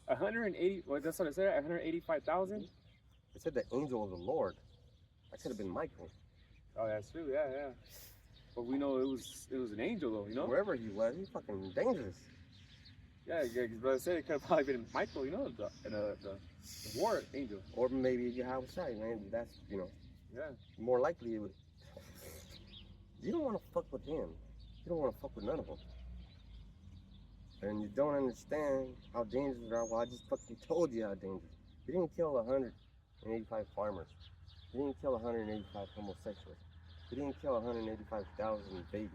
180. Well, that's what I said. 185,000. It said the angel of the Lord. That could have been Michael. Oh, that's true. Yeah, yeah. But we know it was an angel though. You know? Wherever he was, he's fucking dangerous. Yeah, yeah. Because brother said it could have probably been Michael. You know, the war angel. Or maybe Yahweh Shai, man. That's, Yeah. more likely it would. You don't want to fuck with him. You don't want to fuck with none of them. And you don't understand how dangerous they are. Well, I just fucking told you how dangerous. He didn't kill 185 farmers. He didn't kill 185 homosexuals. He didn't kill 185,000 babies.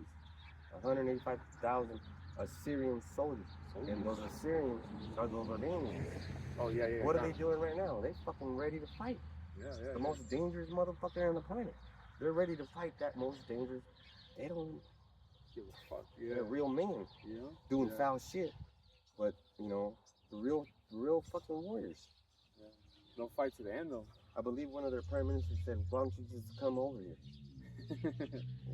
185,000 Assyrian soldiers. And those Assyrians are those Jordanians. Oh yeah, yeah. What are they doing right now? They fucking ready to fight. Yeah, yeah. The most dangerous motherfucker on the planet. They're ready to fight that most dangerous. They don't give a fuck. Yeah. They're real men Yeah. doing Yeah. foul shit. But, the real fucking warriors. Yeah. Don't fight to the end though. I believe one of their prime ministers said, why don't you just come over here?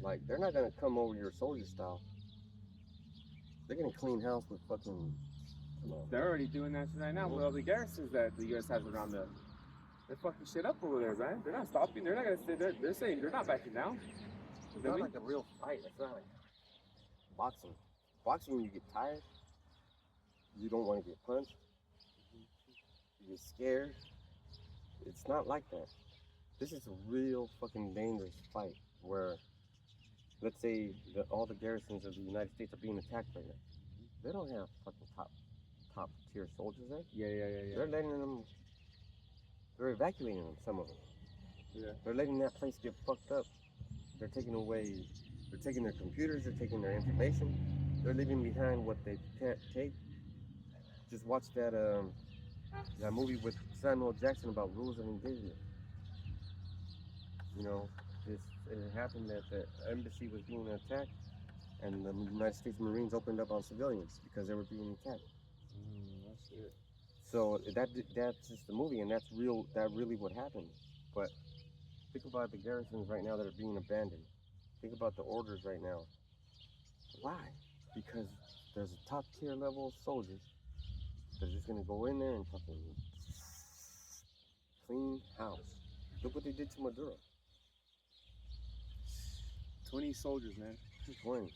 Like, they're not gonna come over your soldier style. They're gonna clean house with fucking, They're already doing that shit right now with all the garrisons that the U.S. has around there. They're fucking shit up over there, man. They're not stopping. They're not gonna stay there. They're saying they're not backing down. It's not like a real fight. It's not like boxing. Boxing, you get tired. You don't want to get punched. You get scared. It's not like that. This is a real fucking dangerous fight where, let's say, all the garrisons of the United States are being attacked right now. They don't have fucking top tier soldiers there. Yeah. They're letting them. They're evacuating them. Some of them. Yeah. They're letting that place get fucked up. They're taking away. They're taking their computers. They're taking their information. They're leaving behind what they can't take. Just watch that movie with Samuel Jackson about rules of engagement. It happened that the embassy was being attacked, and the United States Marines opened up on civilians because they were being attacked. That's it. So that's just the movie, and that's real. That really what happened. But think about the garrisons right now that are being abandoned. Think about the orders right now. Why? Because there's a top tier level of soldiers that are just gonna go in there and fucking clean house. Look what they did to Maduro. 20 soldiers, man. 20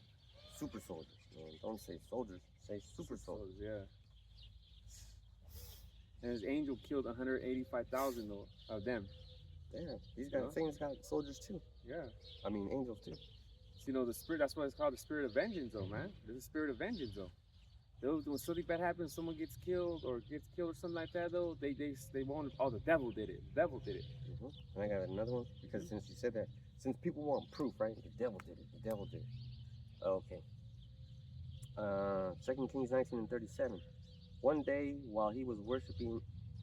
super soldiers, man. Don't say soldiers, say super soldiers. Yeah. And his angel killed 185,000 of them. Yeah, things got soldiers too. Yeah. I mean, angels too. So, the spirit, that's why it's called the spirit of vengeance, though, man. There's a spirit of vengeance, though. When something bad happens, someone gets killed or something like that, though, they won't, oh, the devil did it. The devil did it. And I got another one, because since you said that, since people want proof, right? The devil did it. The devil did it. Okay. 2 Kings 19:37. One day, while he was worshiping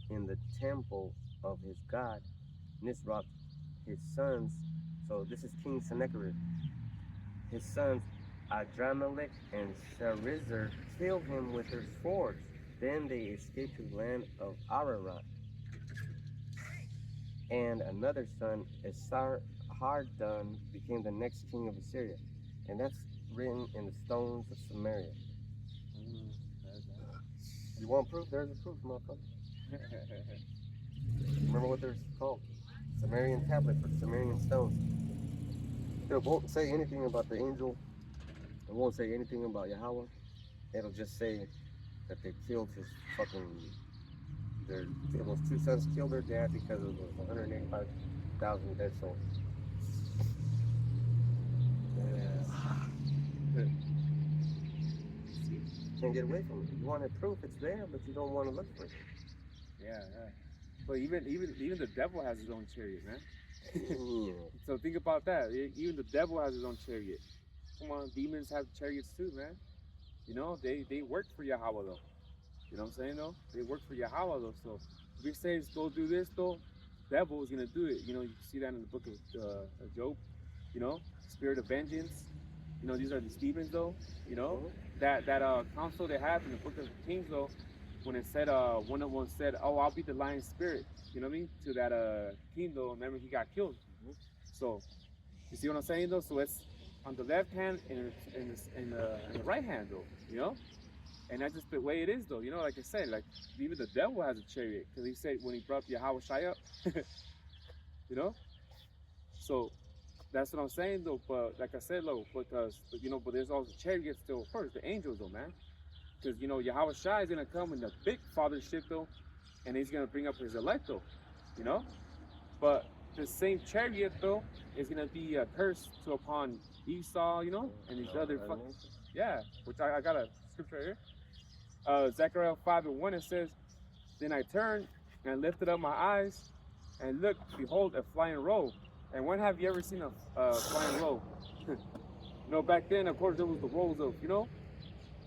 in the temple of his god, Nisroch, his sons, so this is King Sennacherib, his sons Adramelech and Sharezer killed him with their swords. Then they escaped to the land of Ararat. And another son, Esarhaddon, became the next king of Assyria. And that's written in the stones of Samaria. You want proof? There's the proof, motherfucker. Remember what they're called? Sumerian tablets or Sumerian stones. It won't say anything about the angel. It won't say anything about Yahweh. It'll just say that they killed his fucking... Those two sons killed their dad because of the 185,000 dead souls. Can't get away from it. You want proof, it's there, but you don't want to look for it. Yeah. But even the devil has his own chariot, man. Yeah. So think about that. Even the devil has his own chariot. Come on, demons have chariots too, man. They work for Yahweh though. You know what I'm saying though? They work for Yahweh though. So if he says go do this though, the devil is gonna do it. You can see that in the book of Job. Spirit of vengeance. You know, these are the Stevens though. You know, Mhm. that council they have in the Book of Kings though, when it said one of them said, "Oh, I'll be the lion spirit." You know what I mean? To that king though. Remember he got killed. Mhm. So you see what I'm saying though? So it's on the left hand and in the right hand though. You know. And that's just the way it is, though. You know, like I said, like even the devil has a chariot, because he said when he brought Yahweh Shai up, you know. So that's what I'm saying, though. But like I said, though, because you know, but there's also chariots still first, the angels, though, man. Because you know, Yahweh Shai is gonna come in the big fathership, though, and he's gonna bring up his elect, though. You know. But the same chariot, though, is gonna be a curse to upon Esau, you know, and these other fuck, yeah. Which I got a scripture right here. Zechariah 5:1, it says, "Then I turned and lifted up my eyes and looked, behold, a flying roll." And when have you ever seen a flying roll? You know, back then, of course, there was the rolls of, you know,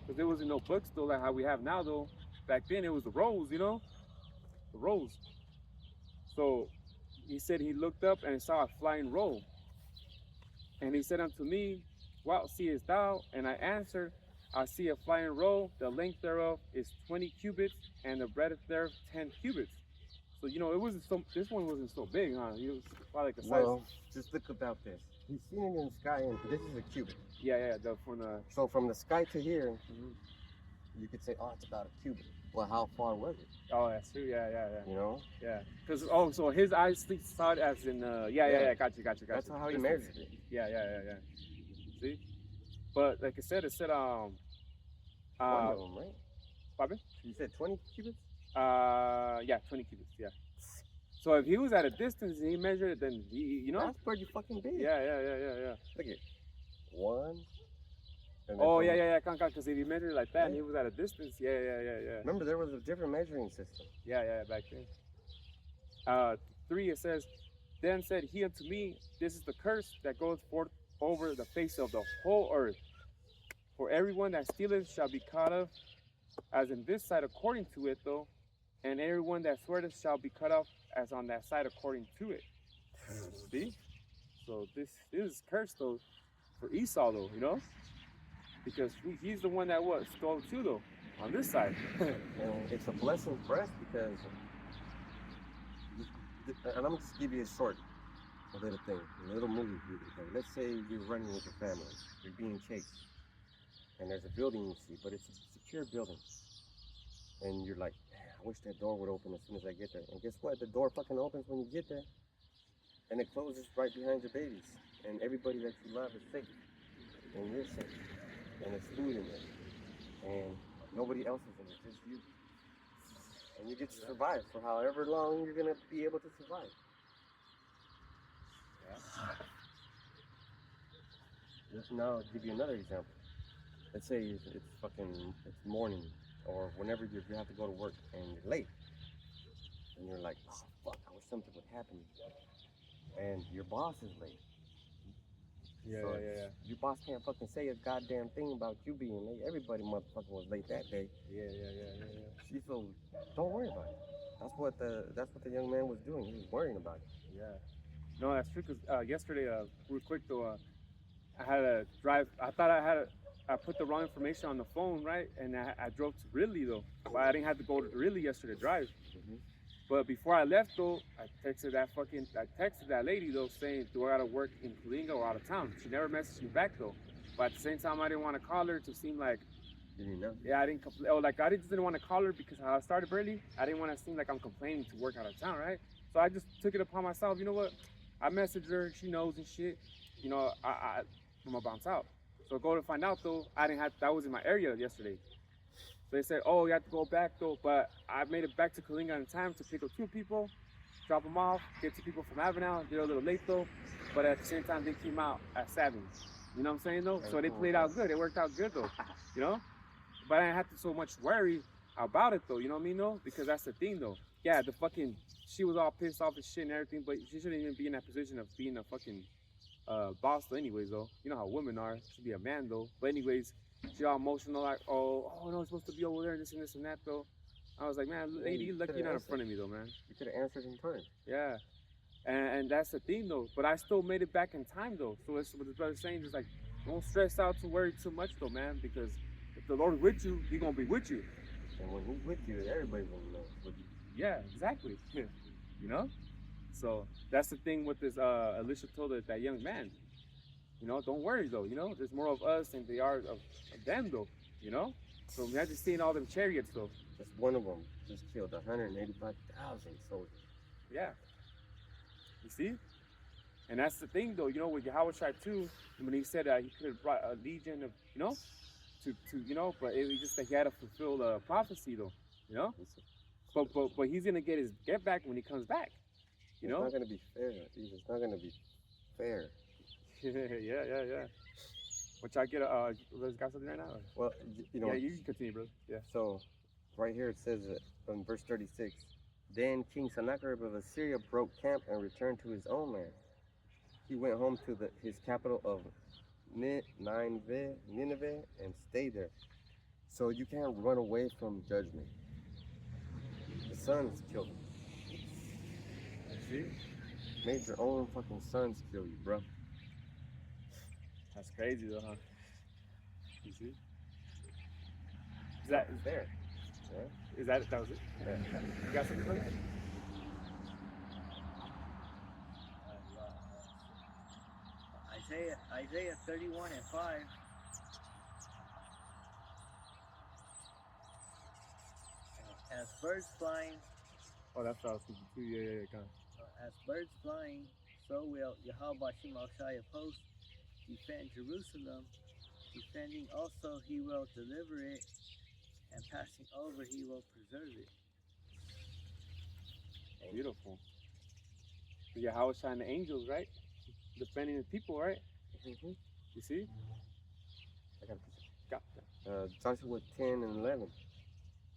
because there wasn't no books though, like how we have now though. Back then, it was the rolls, you know, the rolls. So he said he looked up and saw a flying roll. And he said unto me, "What seest thou?" And I answered, "I see a flying roll. The length thereof is 20 cubits, and the breadth thereof 10 cubits." So you know, it wasn't so. This one wasn't so big, huh? It was probably like the size. Well, just look about this. He's seen it in the sky, and this is a cubit. Yeah, the from the. So from the sky to here, Mhm. you could say, oh, it's about a cubit. Well, how far was it? Oh, that's true. Yeah. You know? Yeah. Because so his eyes saw it as in. Yeah. Gotcha. That's how he Distance. measured it. Yeah. See, but like I said, it said 20 of them, right? pardon? You said 20 cubits? Yeah, 20 cubits. Yeah. So if he was at a distance and he measured it, then he, you know. That's pretty fucking big. Yeah. Look at one. And then Oh from- yeah, because if he measured it like that and he was at a distance, yeah. Remember, there was a different measuring system. Yeah, back then. 3 it says, "Then said he unto me, This is the curse that goeth forth over the face of the whole earth. For everyone that stealeth shall be cut off, as in this side according to it, though, and everyone that sweareth shall be cut off as on that side according to it." See? So this is cursed though for Esau though, you know? Because he's the one that stole too though, on this side. And it's a blessing for us because, and I'm just give you a little thing, a little movie. Let's say you're running with your family, you're being chased, and there's a building you see, but it's a secure building. And you're like, man, I wish that door would open as soon as I get there. And guess what? The door fucking opens when you get there. And it closes right behind your babies. And everybody that you love is safe. And you're safe. And there's food in there. And nobody else is in it, just you. And you get to survive for however long you're going to be able to survive. Let's now give you another example. Let's say it's morning, or whenever you have to go to work and you're late. And you're like, oh fuck, I wish something would happen. And your boss is late. So your boss can't fucking say a goddamn thing about you being late. Everybody motherfucking was late that day. Yeah. She so don't worry about it. That's what the young man was doing. He was worrying about it. Yeah. No, that's true. Cause yesterday, real quick though, I had to drive. I thought I put the wrong information on the phone, right? And I drove to Ridley though, but I didn't have to go to Ridley yesterday to drive. Mm-hmm. But before I left though, I texted that lady though saying, do I gotta work in Coalinga or out of town? She never messaged me back though. But at the same time, I didn't want to call her to seem like, You didn't know? yeah, I didn't complain. Oh, like I just didn't want to call her because how I started early. I didn't want to seem like I'm complaining to work out of town, right? So I just took it upon myself. You know what? I messaged her. She knows and shit. You know, I'm gonna bounce out. So go to find out though, I didn't have. That was in my area yesterday. So they said, oh, you have to go back though. But I made it back to Coalinga in time to pick up 2 people, drop them off, get 2 people from Avenel. They're a little late though, but at the same time they came out at 7. You know what I'm saying though? So they played out good. It worked out good though. You know? But I didn't have to so much worry about it though, you know what I mean though? Because that's the thing though. Yeah, she was all pissed off and shit and everything, but she shouldn't even be in that position of being a fucking boss though anyways though. You know how women are. Should be a man though. But anyways, she all emotional like, oh no, it's supposed to be over there, this and that though. I was like, man, lady, you lucky you're not in front of me though, man. You could have answered in turn. Yeah. And that's the thing though. But I still made it back in time though. So it's what the brother's saying, just like Don't stress out to worry too much though, man, because if the Lord's with you, He's gonna be with you. And when He's with you, everybody will know. With you. Yeah, exactly. You know? So that's the thing with this Elisha told that young man. You know, don't worry though, you know, there's more of us than they are of them though, you know? So imagine seeing all them chariots though. Just one of them just killed 185,000 soldiers. Yeah. You see? And that's the thing though, you know, with Yahweh too, when he said he could have brought a legion of, you know, to you know, but it was just that he had to fulfill the prophecy though, you know? But he's gonna get back when he comes back. You know? It's not gonna be fair. It's not gonna be fair. yeah. Which I get got something right now? Well, you know. Yeah, you can continue, bro. Yeah. So, right here it says in verse 36, then King Sennacherib of Assyria broke camp and returned to his own land. He went home to his capital of Nineveh and stayed there. So you can't run away from judgment. The sons killed him. See? Made your own fucking sons kill you, bro. That's crazy though, huh? You see? Is It's there. Yeah. That was it? Yeah. You got something for me? Isaiah 31 and 5. As birds flying, Oh, that's what I was thinking too. Yeah, go on. as birds flying, so will Yahweh Shemashai of hosts defend Jerusalem. Defending also he will deliver it, and passing over he will preserve it. Beautiful. Yahweh and the angels, right? Defending the people, right? Mm-hmm. You see? I got a picture. Got Joshua 10 and 11.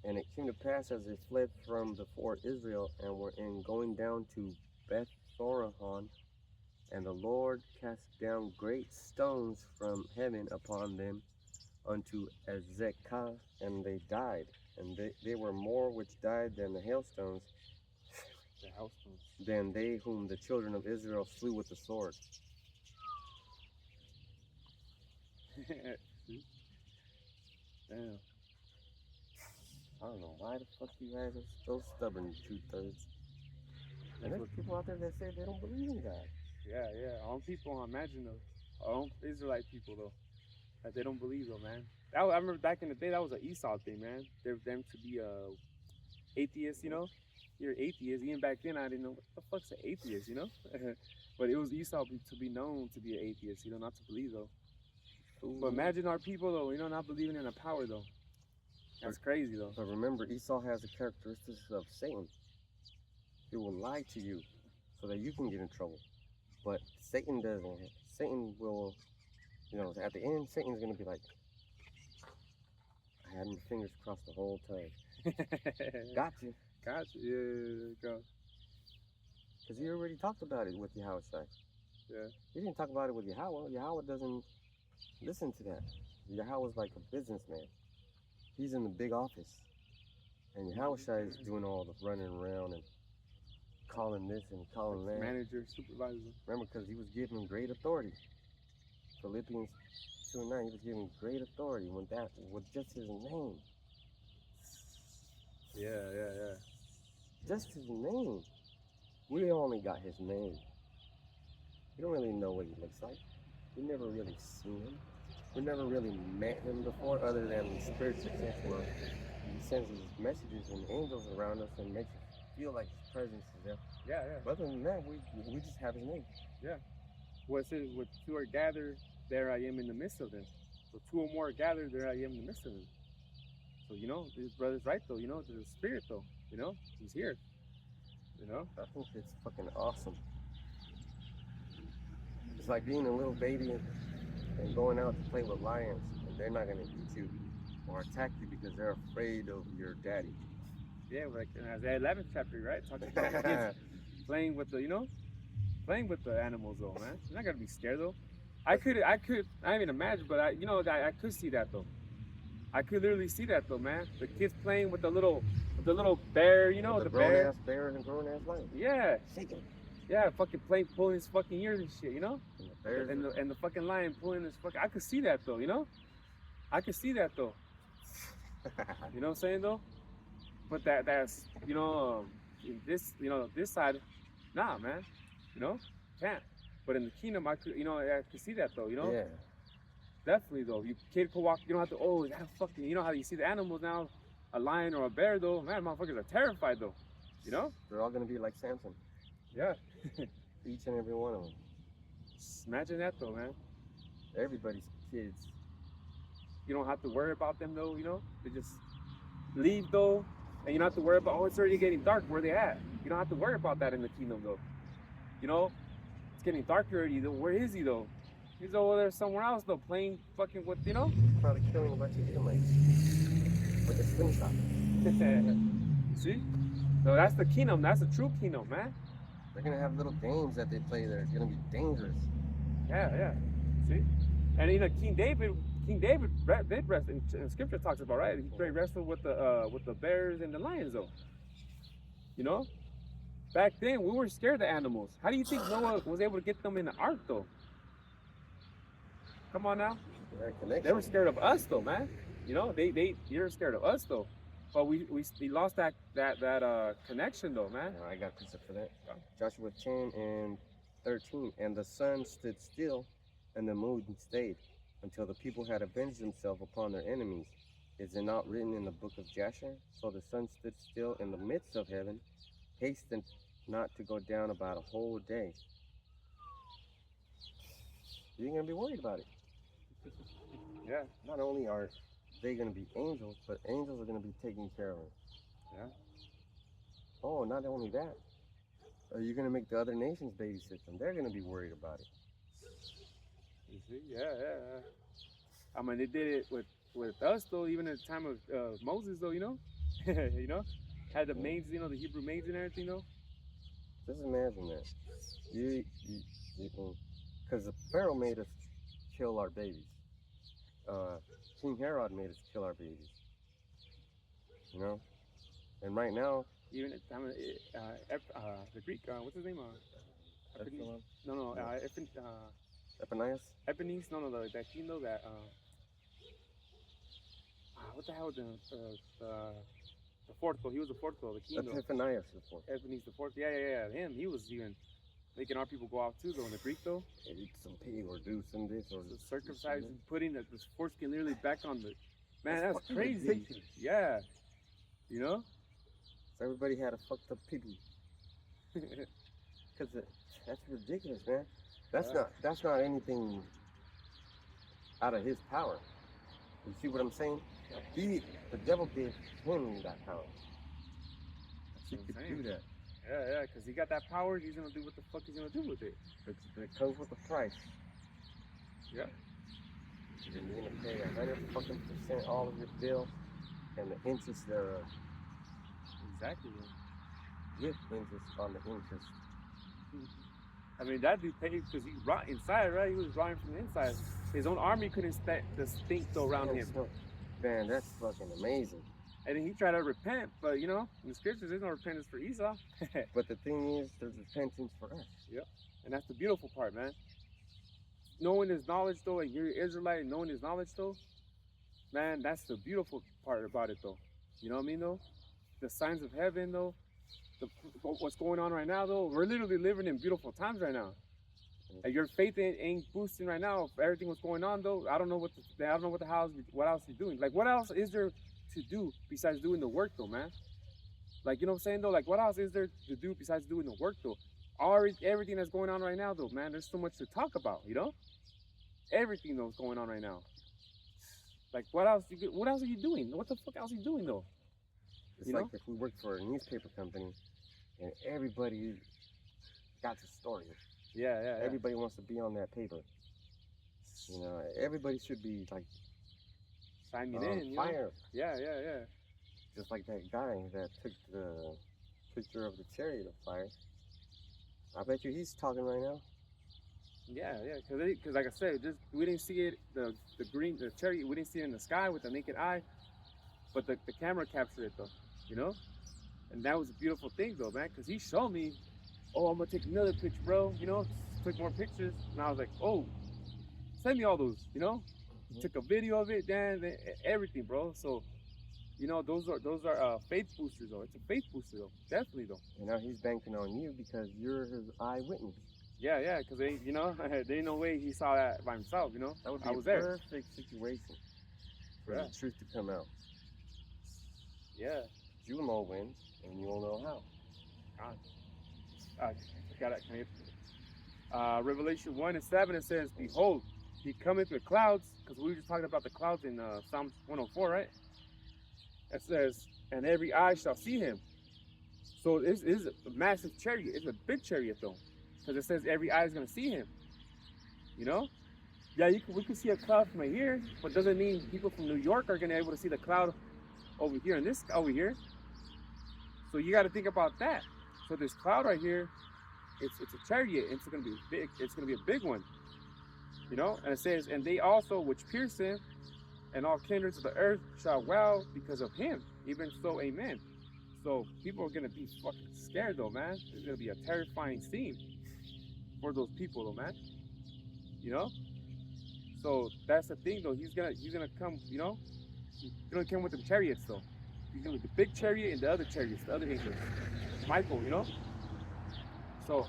And it came to pass as they fled from before Israel and were in going down to Beth Thorahon, and the Lord cast down great stones from heaven upon them unto Azekah, and they died. And they were more which died than the hailstones, the hailstones. than they whom the children of Israel slew with the sword. Damn. I don't know why the fuck you guys are so stubborn, 2/3. And there's people out there that say they don't believe in God. Yeah. Our own people, imagine though. Our own Israelite people though. That they don't believe though, man. I remember back in the day that was an Esau thing, man. Them to be atheists, you know. You're atheist. Even back then I didn't know what the fuck's an atheist, you know? But it was Esau to be known to be an atheist, you know, not to believe though. But imagine our people though, you know, not believing in a power though. That's crazy though. But remember, Esau has the characteristics of Satan. He will lie to you so that you can get in trouble. But Satan doesn't. Satan will, you know, at the end, Satan's going to be like, I had my fingers crossed the whole time. Got you. Got you. Yeah, there you go. Because he already talked about it with Yahweh. Yeah. He didn't talk about it with Yahweh. Yahweh doesn't listen to that. Yahweh's like a businessman. He's in the big office. And Yahweh is doing all the running around and calling this and calling that. Manager, supervisor. Remember, because he was given great authority. Philippians 2:9, he was given great authority with just his name. Yeah. Just his name. We only got his name. We don't really know what he looks like. We never really seen him. We never really met him before, other than the spiritual sense where he sends his messages and angels around us and makes us feel like his presence is there. Yeah. But other than that, we just have his name. Yeah. Well, it says, "Where two are gathered, there I am in the midst of them." So 2 or more are gathered, there I am in the midst of them. So, you know, this brother's right though, you know, there's a spirit though, you know, he's here. You know? I think it's fucking awesome. It's like being a little baby and going out to play with lions, and they're not gonna eat you or attack you because they're afraid of your daddy. Yeah, like in Isaiah 11th chapter, right? Talking about kids playing with the, you know, playing with the animals though, man. You're not gonna be scared though. I didn't even imagine, but I could see that though. I could literally see that though, man. The kids playing with the little bear, you know, the the grown bear. ass bear and grown ass lion. Yeah. Shake him. Yeah, fucking plane pulling his fucking ears and shit, you know? And the bears. And the fucking lion pulling his fucking. I could see that though, you know? I could see that though. You know what I'm saying though? But that's you know in this this side, nah man, you know can't. But in the kingdom I could see that though, you know. Yeah. Definitely though. You kid could walk. You don't have to. Oh, is that a fucking? You know how you see the animals now, a lion or a bear though. Man, motherfuckers are terrified though. You know? They're all gonna be like Samson. Yeah. Each and every one of them. Imagine that though, man. Everybody's kids. You don't have to worry about them though. You know, they just leave though, and you don't have to worry about. Oh, it's already getting dark. Where they at? You don't have to worry about that in the kingdom though. You know, it's getting dark already though. Where is he though? He's over there somewhere else though, playing fucking with you know. Probably killing a bunch of Israelites with a slingshot. You see? So that's the kingdom. That's the true kingdom, man. They're gonna have little games that they play there. It's gonna be dangerous. Yeah. See? And you know, King David did wrestle. In Scripture talks about right. He wrestled with the bears and the lions, though. You know, back then we were scared of animals. How do you think Noah was able to get them in the ark, though? Come on now. They were scared of us, though, man. You know, they're scared of us, though. But we lost that connection, though, man. I got a precept for that. Joshua 10 and 13. And the sun stood still, and the moon stayed, until the people had avenged themselves upon their enemies. Is it not written in the book of Jasher? So the sun stood still in the midst of heaven, hastened not to go down about a whole day. You ain't gonna be worried about it. Yeah. Not only are they gonna be angels, but angels are gonna be taking care of them. Yeah. Oh, not only that. You're gonna make the other nations babysit them. They're gonna be worried about it. You see? Yeah. I mean, they did it with us though, even at the time of Moses though, you know, you know, had the maids, you know, the Hebrew maids and everything though. Just imagine that. Because the Pharaoh made us kill our babies. King Herod made us kill our babies. You know, and right now, Even at the time of the Greek, what's his name? Epsilon? No, Epiphanius? Epiphanius. No, that king though, that what the hell was the fourth though? He was the fourth though, the king though. Epiphanius the fourth. Epiphanius the fourth. Yeah. Him. He was even making our people go out too though in the Greek though. Eat some pig or do some this or So circumcised and putting the foreskin literally back on the. Man, that's fucking crazy. ridiculous. Yeah. You know. So everybody had a fucked up piggy. Because that's ridiculous, man. That's not anything out of his power. You see what I'm saying? The devil gave him that power. He what could I'm do saying. that. Yeah, because he got that power. He's gonna do what the fuck he's gonna do with it. But it comes with a price. Yeah. And you're gonna pay 100% all of your bill and the interest thereof. Exactly. Man. With interest on the interest. I mean, that dude paid because he's rot inside, right? He was rotting from the inside. His own army couldn't the stink though around him. Man, that's fucking amazing. And then he tried to repent, but you know, in the scriptures, there's no repentance for Esau. But the thing is, there's repentance for us. Yep. And that's the beautiful part, man. Knowing his knowledge though, and you're an Israelite, and knowing his knowledge though, man, that's the beautiful part about it though. You know what I mean though? The signs of heaven though, what's going on right now though, we're literally living in beautiful times right now. And your faith ain't boosting right now. Everything what's going on though, I don't know what else you're doing. Like, what else is there to do besides doing the work though, man? Like, you know what I'm saying though? Like, what else is there to do besides doing the work though? Everything that's going on right now though, man, there's so much to talk about, you know? Everything that's going on right now. Like, what else are you doing? What the fuck else are you doing though? It's like if we worked for a newspaper company and everybody got the story. Yeah. Everybody wants to be on that paper. You know, everybody should be like signing in, you fire. Know? Yeah. Just like that guy that took the picture of the chariot of fire. I bet you he's talking right now. Yeah, because like I said, we didn't see it, the chariot, we didn't see it in the sky with the naked eye, but the camera captured it though, you know? And that was a beautiful thing though, man, because he showed me oh, I'm gonna take another picture, bro. You know, took more pictures, and I was like, oh, send me all those. You know, took a video of it, then everything, bro. So, you know, those are faith boosters, though. It's a faith booster, though. Definitely, though. And now he's banking on you because you're his eyewitness. Yeah, yeah, because they, you know, there ain't no way he saw that by himself. You know, That would be I a was there. perfect situation for Yeah. the truth to come out. Yeah. Jumo wins, and you'll know how. I got it. Can Revelation 1:7, it says, behold, he cometh with clouds, because we were just talking about the clouds in Psalms 104, right? It says, and every eye shall see him. So this is a massive chariot. It's a big chariot, though, because it says every eye is going to see him. You know? Yeah, we can see a cloud from here, but doesn't mean people from New York are going to be able to see the cloud over here and this over here. So you got to think about that. So this cloud right here, it's a chariot. It's going to be big. It's going to be a big one. You know, and it says, and they also which pierce him, and all kindreds of the earth shall wow because of him. Even so, amen. So people are gonna be fucking scared, though, man. It's gonna be a terrifying scene for those people, though, man. You know. So that's the thing, though. He's gonna come. You know, he's gonna come with the chariots, though. He's gonna be the big chariot and the other chariots, the other angels. Michael, you know. So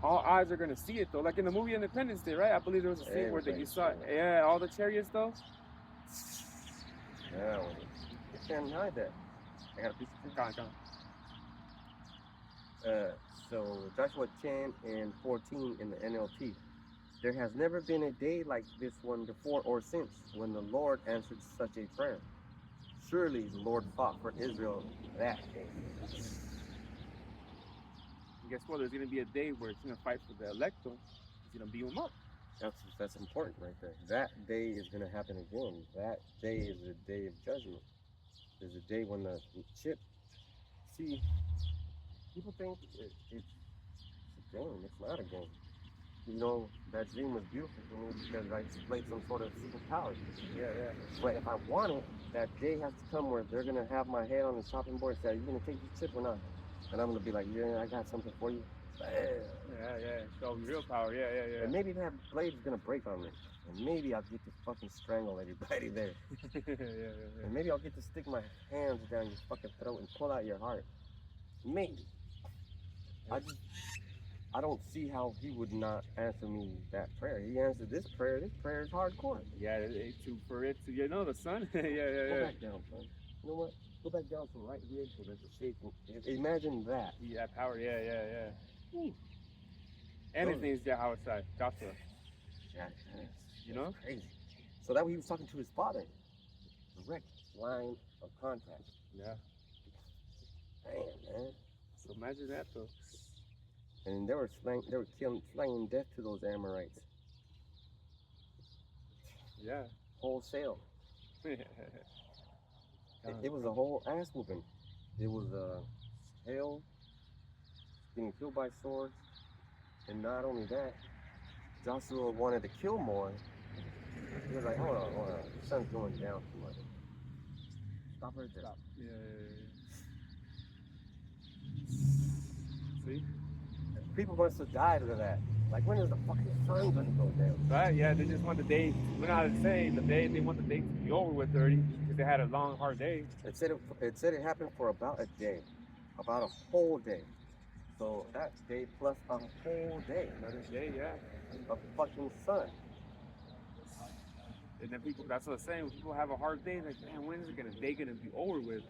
all eyes are gonna see it, though. Like in the movie Independence Day, right? I believe there was a scene where you saw, yeah, all the chariots, though. Yeah, well, you can't hide that. I got a piece of Go on. So Joshua 10 and 14 in the NLT. There has never been a day like this one before or since when the Lord answered such a prayer. Surely the Lord fought for Israel that day. And guess what? There's gonna be a day where it's gonna fight for the elect, though. He's gonna beat them up. That's important right there. That day is going to happen again. That day is the day of judgment. There's a day when the chip. See, people think it's a game. It's not a game. You know, that dream was beautiful for me because I displayed some sort of superpower. Yeah. But if I want it, that day has to come where they're going to have my head on the chopping board and say, are you going to take this chip or not? And I'm going to be like, yeah, I got something for you. Yeah. Show real power. Yeah. And maybe that blade is going to break on me. And maybe I'll get to fucking strangle everybody there. yeah. And maybe I'll get to stick my hands down your fucking throat and pull out your heart. Maybe. I don't see how he would not answer me that prayer. He answered this prayer. This prayer is hardcore. Yeah, for it to, you know, the sun. Go yeah. back down, son. You know what? Go back down to right here so there's a shape. Imagine that. Yeah, power. Yeah. And his name's Joshua. Yeah, you know? crazy. So that way he was talking to his father. Direct line of contact. Yeah. Damn, man. So imagine that, though. And they were slaying death to those Amorites. Yeah. Wholesale. It was a whole ass whooping. It was hell, getting killed by swords, and not only that, Joshua wanted to kill more. He was like, hold on, the sun's going down too much. Stop right there. Stop. Yeah. See? People wants to die to that. Like, when is the fucking sun gonna go down? Right, yeah, they just want the day, we know how to say, they want the day to be over with already, because they had a long, hard day. It said it happened for about a day. About a whole day. So that day plus a whole day. Another day, yeah. Of fucking sun. And then people, that's what I'm saying, when people have a hard day, like, man, when is the day gonna be over with?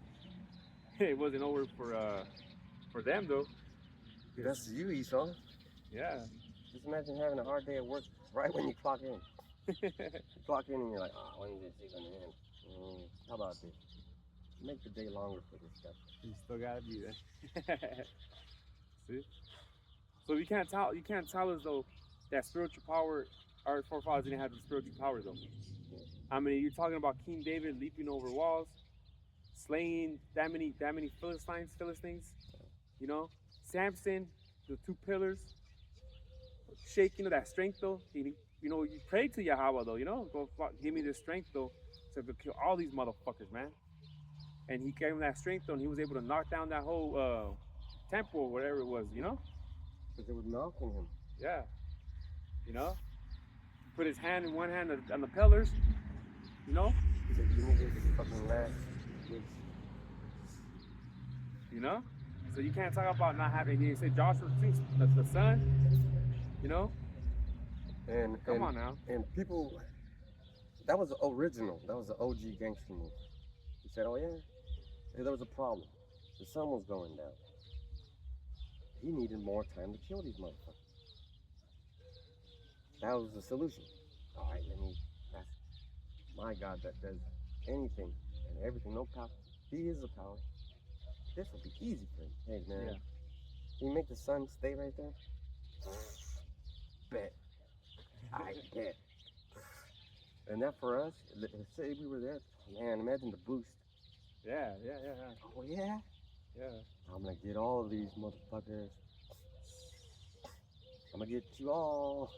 It wasn't over for them, though. That's you, Esau. Yeah. Just imagine having a hard day at work right when you clock in. You clock in and you're like, oh, when is this day gonna end? How about this? Make the day longer for this stuff. You still gotta be there. See? So you can't tell us though that spiritual power, our forefathers didn't have the spiritual power though. I mean, you're talking about King David leaping over walls, slaying that many Philistines, you know? Samson, the 2 pillars, shaking of that strength though. You know, you pray to Yahweh though, you know, give me the strength though to kill all these motherfuckers, man. And he gave him that strength though, and he was able to knock down that whole temple or whatever it was, you know. Because they were knocking him. Yeah. You know? Put his hand in one hand on the pillars. You know? He said, "Give me this fucking last." You know? So you can't talk about not having. He said Joshua too, the son. You know? Come on now. And people, that was the original. That was the OG gangster move. He said, "Oh yeah, there was a problem. The sun was going down. He needed more time to kill these motherfuckers. That was the solution. All right, let me. That's my God that does anything and everything. No power. He is the power. This will be easy for him. Hey man, Yeah. can you make the sun stay right there? Bet. I bet. And that for us, say we were there, man, imagine the boost. Yeah. Oh yeah? Yeah. I'm gonna get all of these motherfuckers. I'm gonna get you all.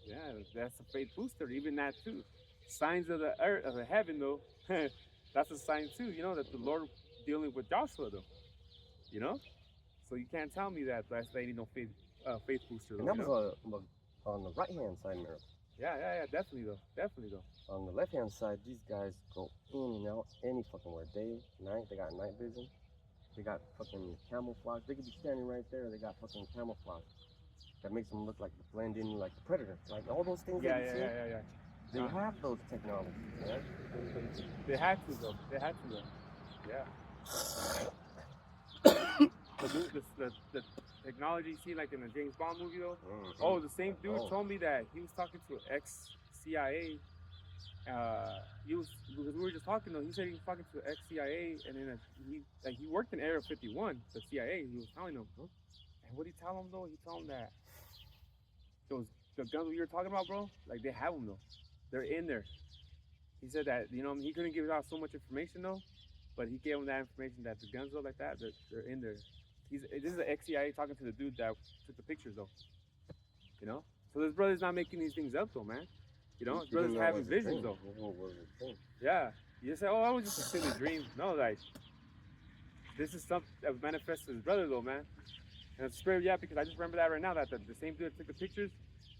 Yeah, that's a faith booster. Even that too. Signs of the earth, of the heaven, though. That's a sign too. You know that the Lord dealing with Joshua, though. You know, so you can't tell me that they need no faith booster, though. And that You know? was on the right hand side mirror. Yeah. Definitely though. On the left hand side, these guys go in and out any fucking where. Day, night, they got night vision. They got fucking camouflage. They could be standing right there. They got fucking camouflage. That makes them look like blend in like the predator. Like all those things that you see. Yeah. They have those technologies, right? They had to though. Yeah. The technology you see like in the James Bond movie though. Mm-hmm. Oh, the same dude told me that he was talking to an ex-CIA. Because we were just talking though. He said he was talking to an ex-CIA, and then he worked in Area 51, the CIA. He was telling him, and what did he tell him though? He told him that the guns we were talking about, bro, like they have them though. They're in there. He said that he couldn't give out so much information though, but he gave him that information that the guns though like that they're in there. This is an ex-CIA talking to the dude that took the pictures though. You know, so this brother's not making these things up though, man. You know, his brother's having visions though. Yeah, you just say, oh, that was just a silly dream. No, like this is something that manifests to his brother though, man. And it's scary, yeah, because I just remember that right now that the same dude that took the pictures,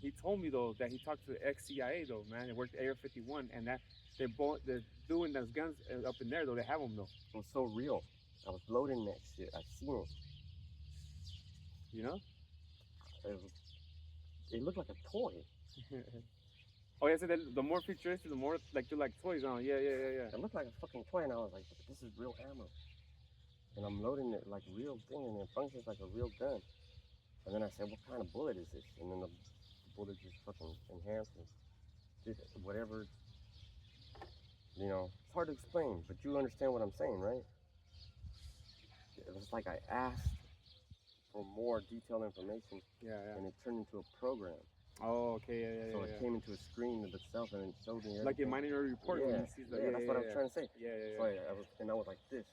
he told me though that he talked to the ex-CIA though, man. They worked at Area 51, and that they're doing those guns up in there though. They have them though. It was so real. I was loading that shit. I seen it. You know? It looked like a toy. Oh yeah, so the more futuristic, the more like they're like toys on. Yeah. It looked like a fucking toy, and I was like, this is real ammo. And I'm loading it like real thing, and it functions like a real gun. And then I said, what kind of bullet is this? And then the bullet just fucking enhanced and did whatever. You know, it's hard to explain, but you understand what I'm saying, right? It was like I asked for more detailed information, and it turned into a program. Oh, okay, yeah. So it came into a screen of itself, and it showed me everything. Like in Minority Report, when he sees that's what I was trying to say. Yeah. So I was like this,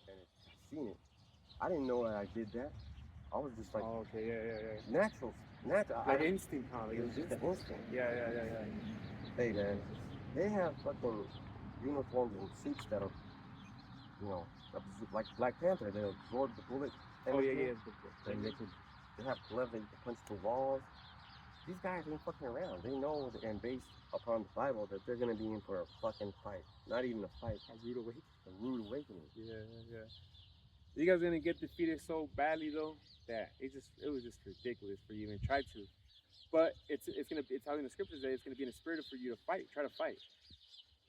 and I seen it. I didn't know I did that. I was just like, oh, okay, yeah. Natural. Like instinct, huh? Like it was just an instinct. Yeah. Hey man, they have fucking uniforms and suits that are, like Black Panther. They absorb the bullet. Oh yeah. They have gloves that you can punch through walls. These guys ain't fucking around. They know, and based upon the Bible, that they're gonna be in for a fucking fight. Not even a fight. A rude awakening. A rude awakening. Yeah. You guys are gonna get defeated so badly though that it was just ridiculous for you to even try to. But it's telling the scriptures that it's gonna be in the spirit for you to fight. Try to fight.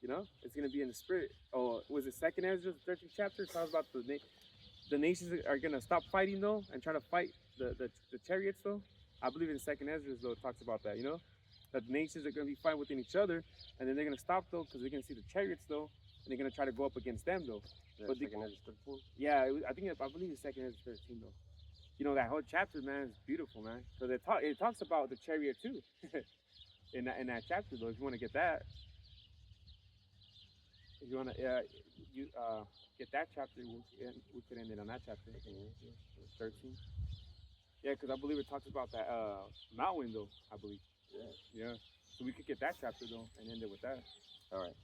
You know, it's gonna be in the spirit. Oh, was it 2nd Ezra, 13th chapter? It talks about the nations are gonna stop fighting though and try to fight the chariots though. I believe in 2nd Ezra though it talks about that. You know, that the nations are gonna be fighting within each other, and then they're gonna stop though because they're gonna see the chariots though, and they're gonna try to go up against them though. But 2nd Ezra 13? Yeah, I believe it's 2nd Ezra 13 though. You know, that whole chapter, man, is beautiful, man. Because it talks about the chariot too, in that chapter though. If you want to get that, if you want to get that chapter, we could end it on that chapter. 13. Yeah, because I believe it talks about that mountain though. I believe. Yeah. So we could get that chapter though and end it with that. All right.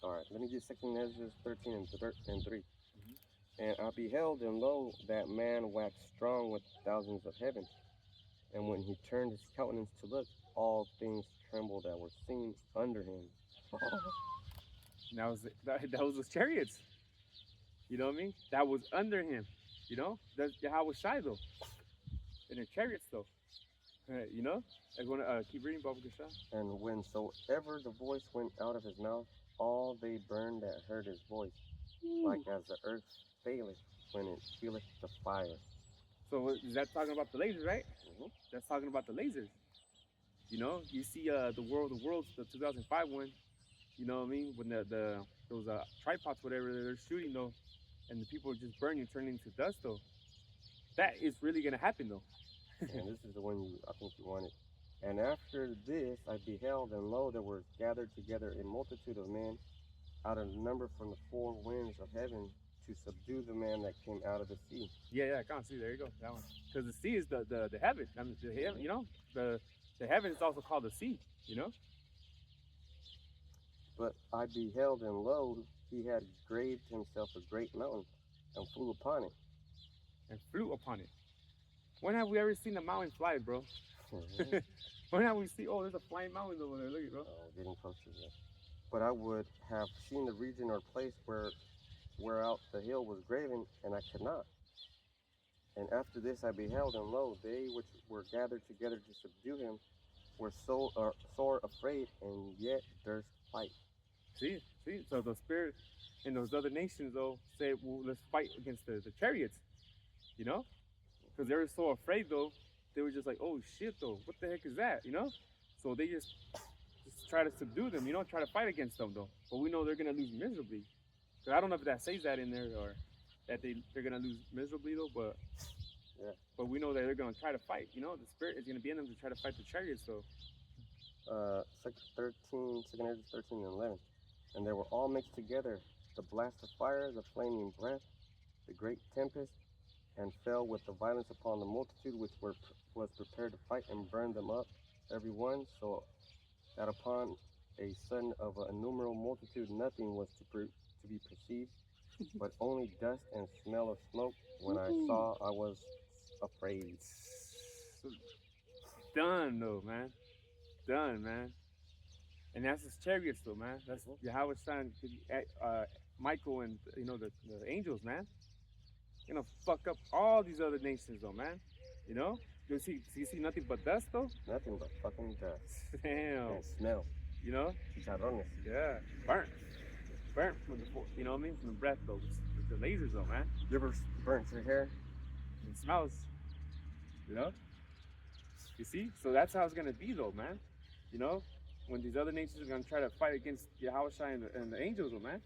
All right. Let me get 2nd Ezra 13 and 3. And I beheld, and lo, that man waxed strong with thousands of heaven. And when he turned his countenance to look, all things trembled that were seen under him. And that was his chariots. You know what I mean? That was under him. You know? That's Yahweh Shai though. In their chariots though. You know? I want to keep reading Baba Gashah. And whensoever the voice went out of his mouth, all they burned that heard his voice, like as the earth faileth when it feeleth the fire. So is that talking about the lasers, right? Mhm. That's talking about the lasers. You know, you see the world's the 2005 one. You know what I mean? When those tripods, whatever they're shooting though, and the people are just burning, turning into dust though. That is really gonna happen though. And this is the one I think you wanted. And after this I beheld, and lo, there were gathered together a multitude of men out of number from the four winds of heaven to subdue the man that came out of the sea. Yeah, come on, see, there you go, that one. Because the sea is the heaven. I mean, the heaven, you know, the heaven is also called the sea. You know. But I beheld, and lo, he had graved himself a great mountain, and flew upon it. And flew upon it. When have we ever seen a mountain fly, bro? Mhm. When have we seen? Oh, there's a flying mountain over there. Look at it, bro. Getting close to that. But I would have seen the region or place whereout the hill was graven, and I could not. And after this I beheld, and lo, they which were gathered together to subdue him were sore afraid, and yet durst fight. See. So the spirit in those other nations, though, say, well, let's fight against the chariots. You know, because they were so afraid, though. They were just like, oh shit, though, what the heck is that? You know, so they just try to subdue them. You know, try to fight against them, though. But we know they're gonna lose miserably. Cause I don't know if that says that in there or that they're gonna lose miserably though, but Yeah. But we know that they're gonna try to fight. You know, the spirit is gonna be in them to try to fight the chariots. So 2 Ezra 13 and 11. And they were all mixed together, the blast of fire, the flaming breath, the great tempest, and fell with the violence upon the multitude which was prepared to fight, and burned them up, every one, so that upon a sudden of an innumerable multitude nothing was to be perceived, but only dust and smell of smoke. When I saw, I was afraid. So, done though, man. Done, man. And that's his chariots though, man. That's Yahweh's son, Michael, and you know the angels, man. You know, fuck up all these other nations though, man. You know? You see nothing but dust though? Nothing but fucking dust. Damn. And smell. You know? Chicharrones. Yeah. Burnt from you know what I mean? From the breath though. With the lasers though, man. You ever burnt your hair? It smells. You know? You see? So that's how it's gonna be though, man. You know? When these other nations are gonna try to fight against Yahweh and the angels though, man.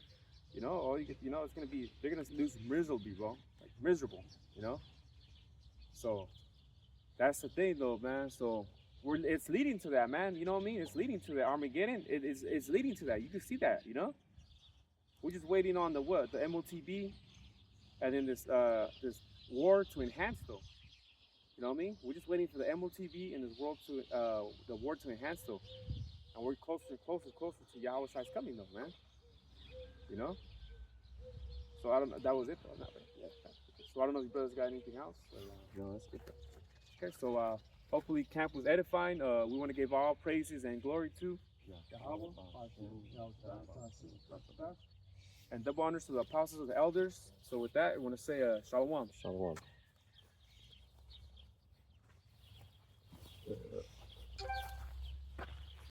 You know, all you get, you know, it's gonna be, they're gonna lose miserably, bro. Like miserable, you know? So that's the thing though, man. So it's leading to that, man. You know what I mean? It's leading to that Armageddon. It's leading to that. You can see that, you know? We're just waiting on the what? The MOTB and then this war to enhance though. You know what I mean? We're just waiting for the MOTB and this world to the war to enhance though. And we're closer to Yahweh Shai's coming though, man. You know? So I don't know, that was it though. Yeah. So I don't know if you brothers got anything else. No, that's good. Okay, so hopefully camp was edifying. We want to give all praises and glory to Yahweh. And double honors to the apostles and the elders. So with that, I want to say Shalom. Shalom.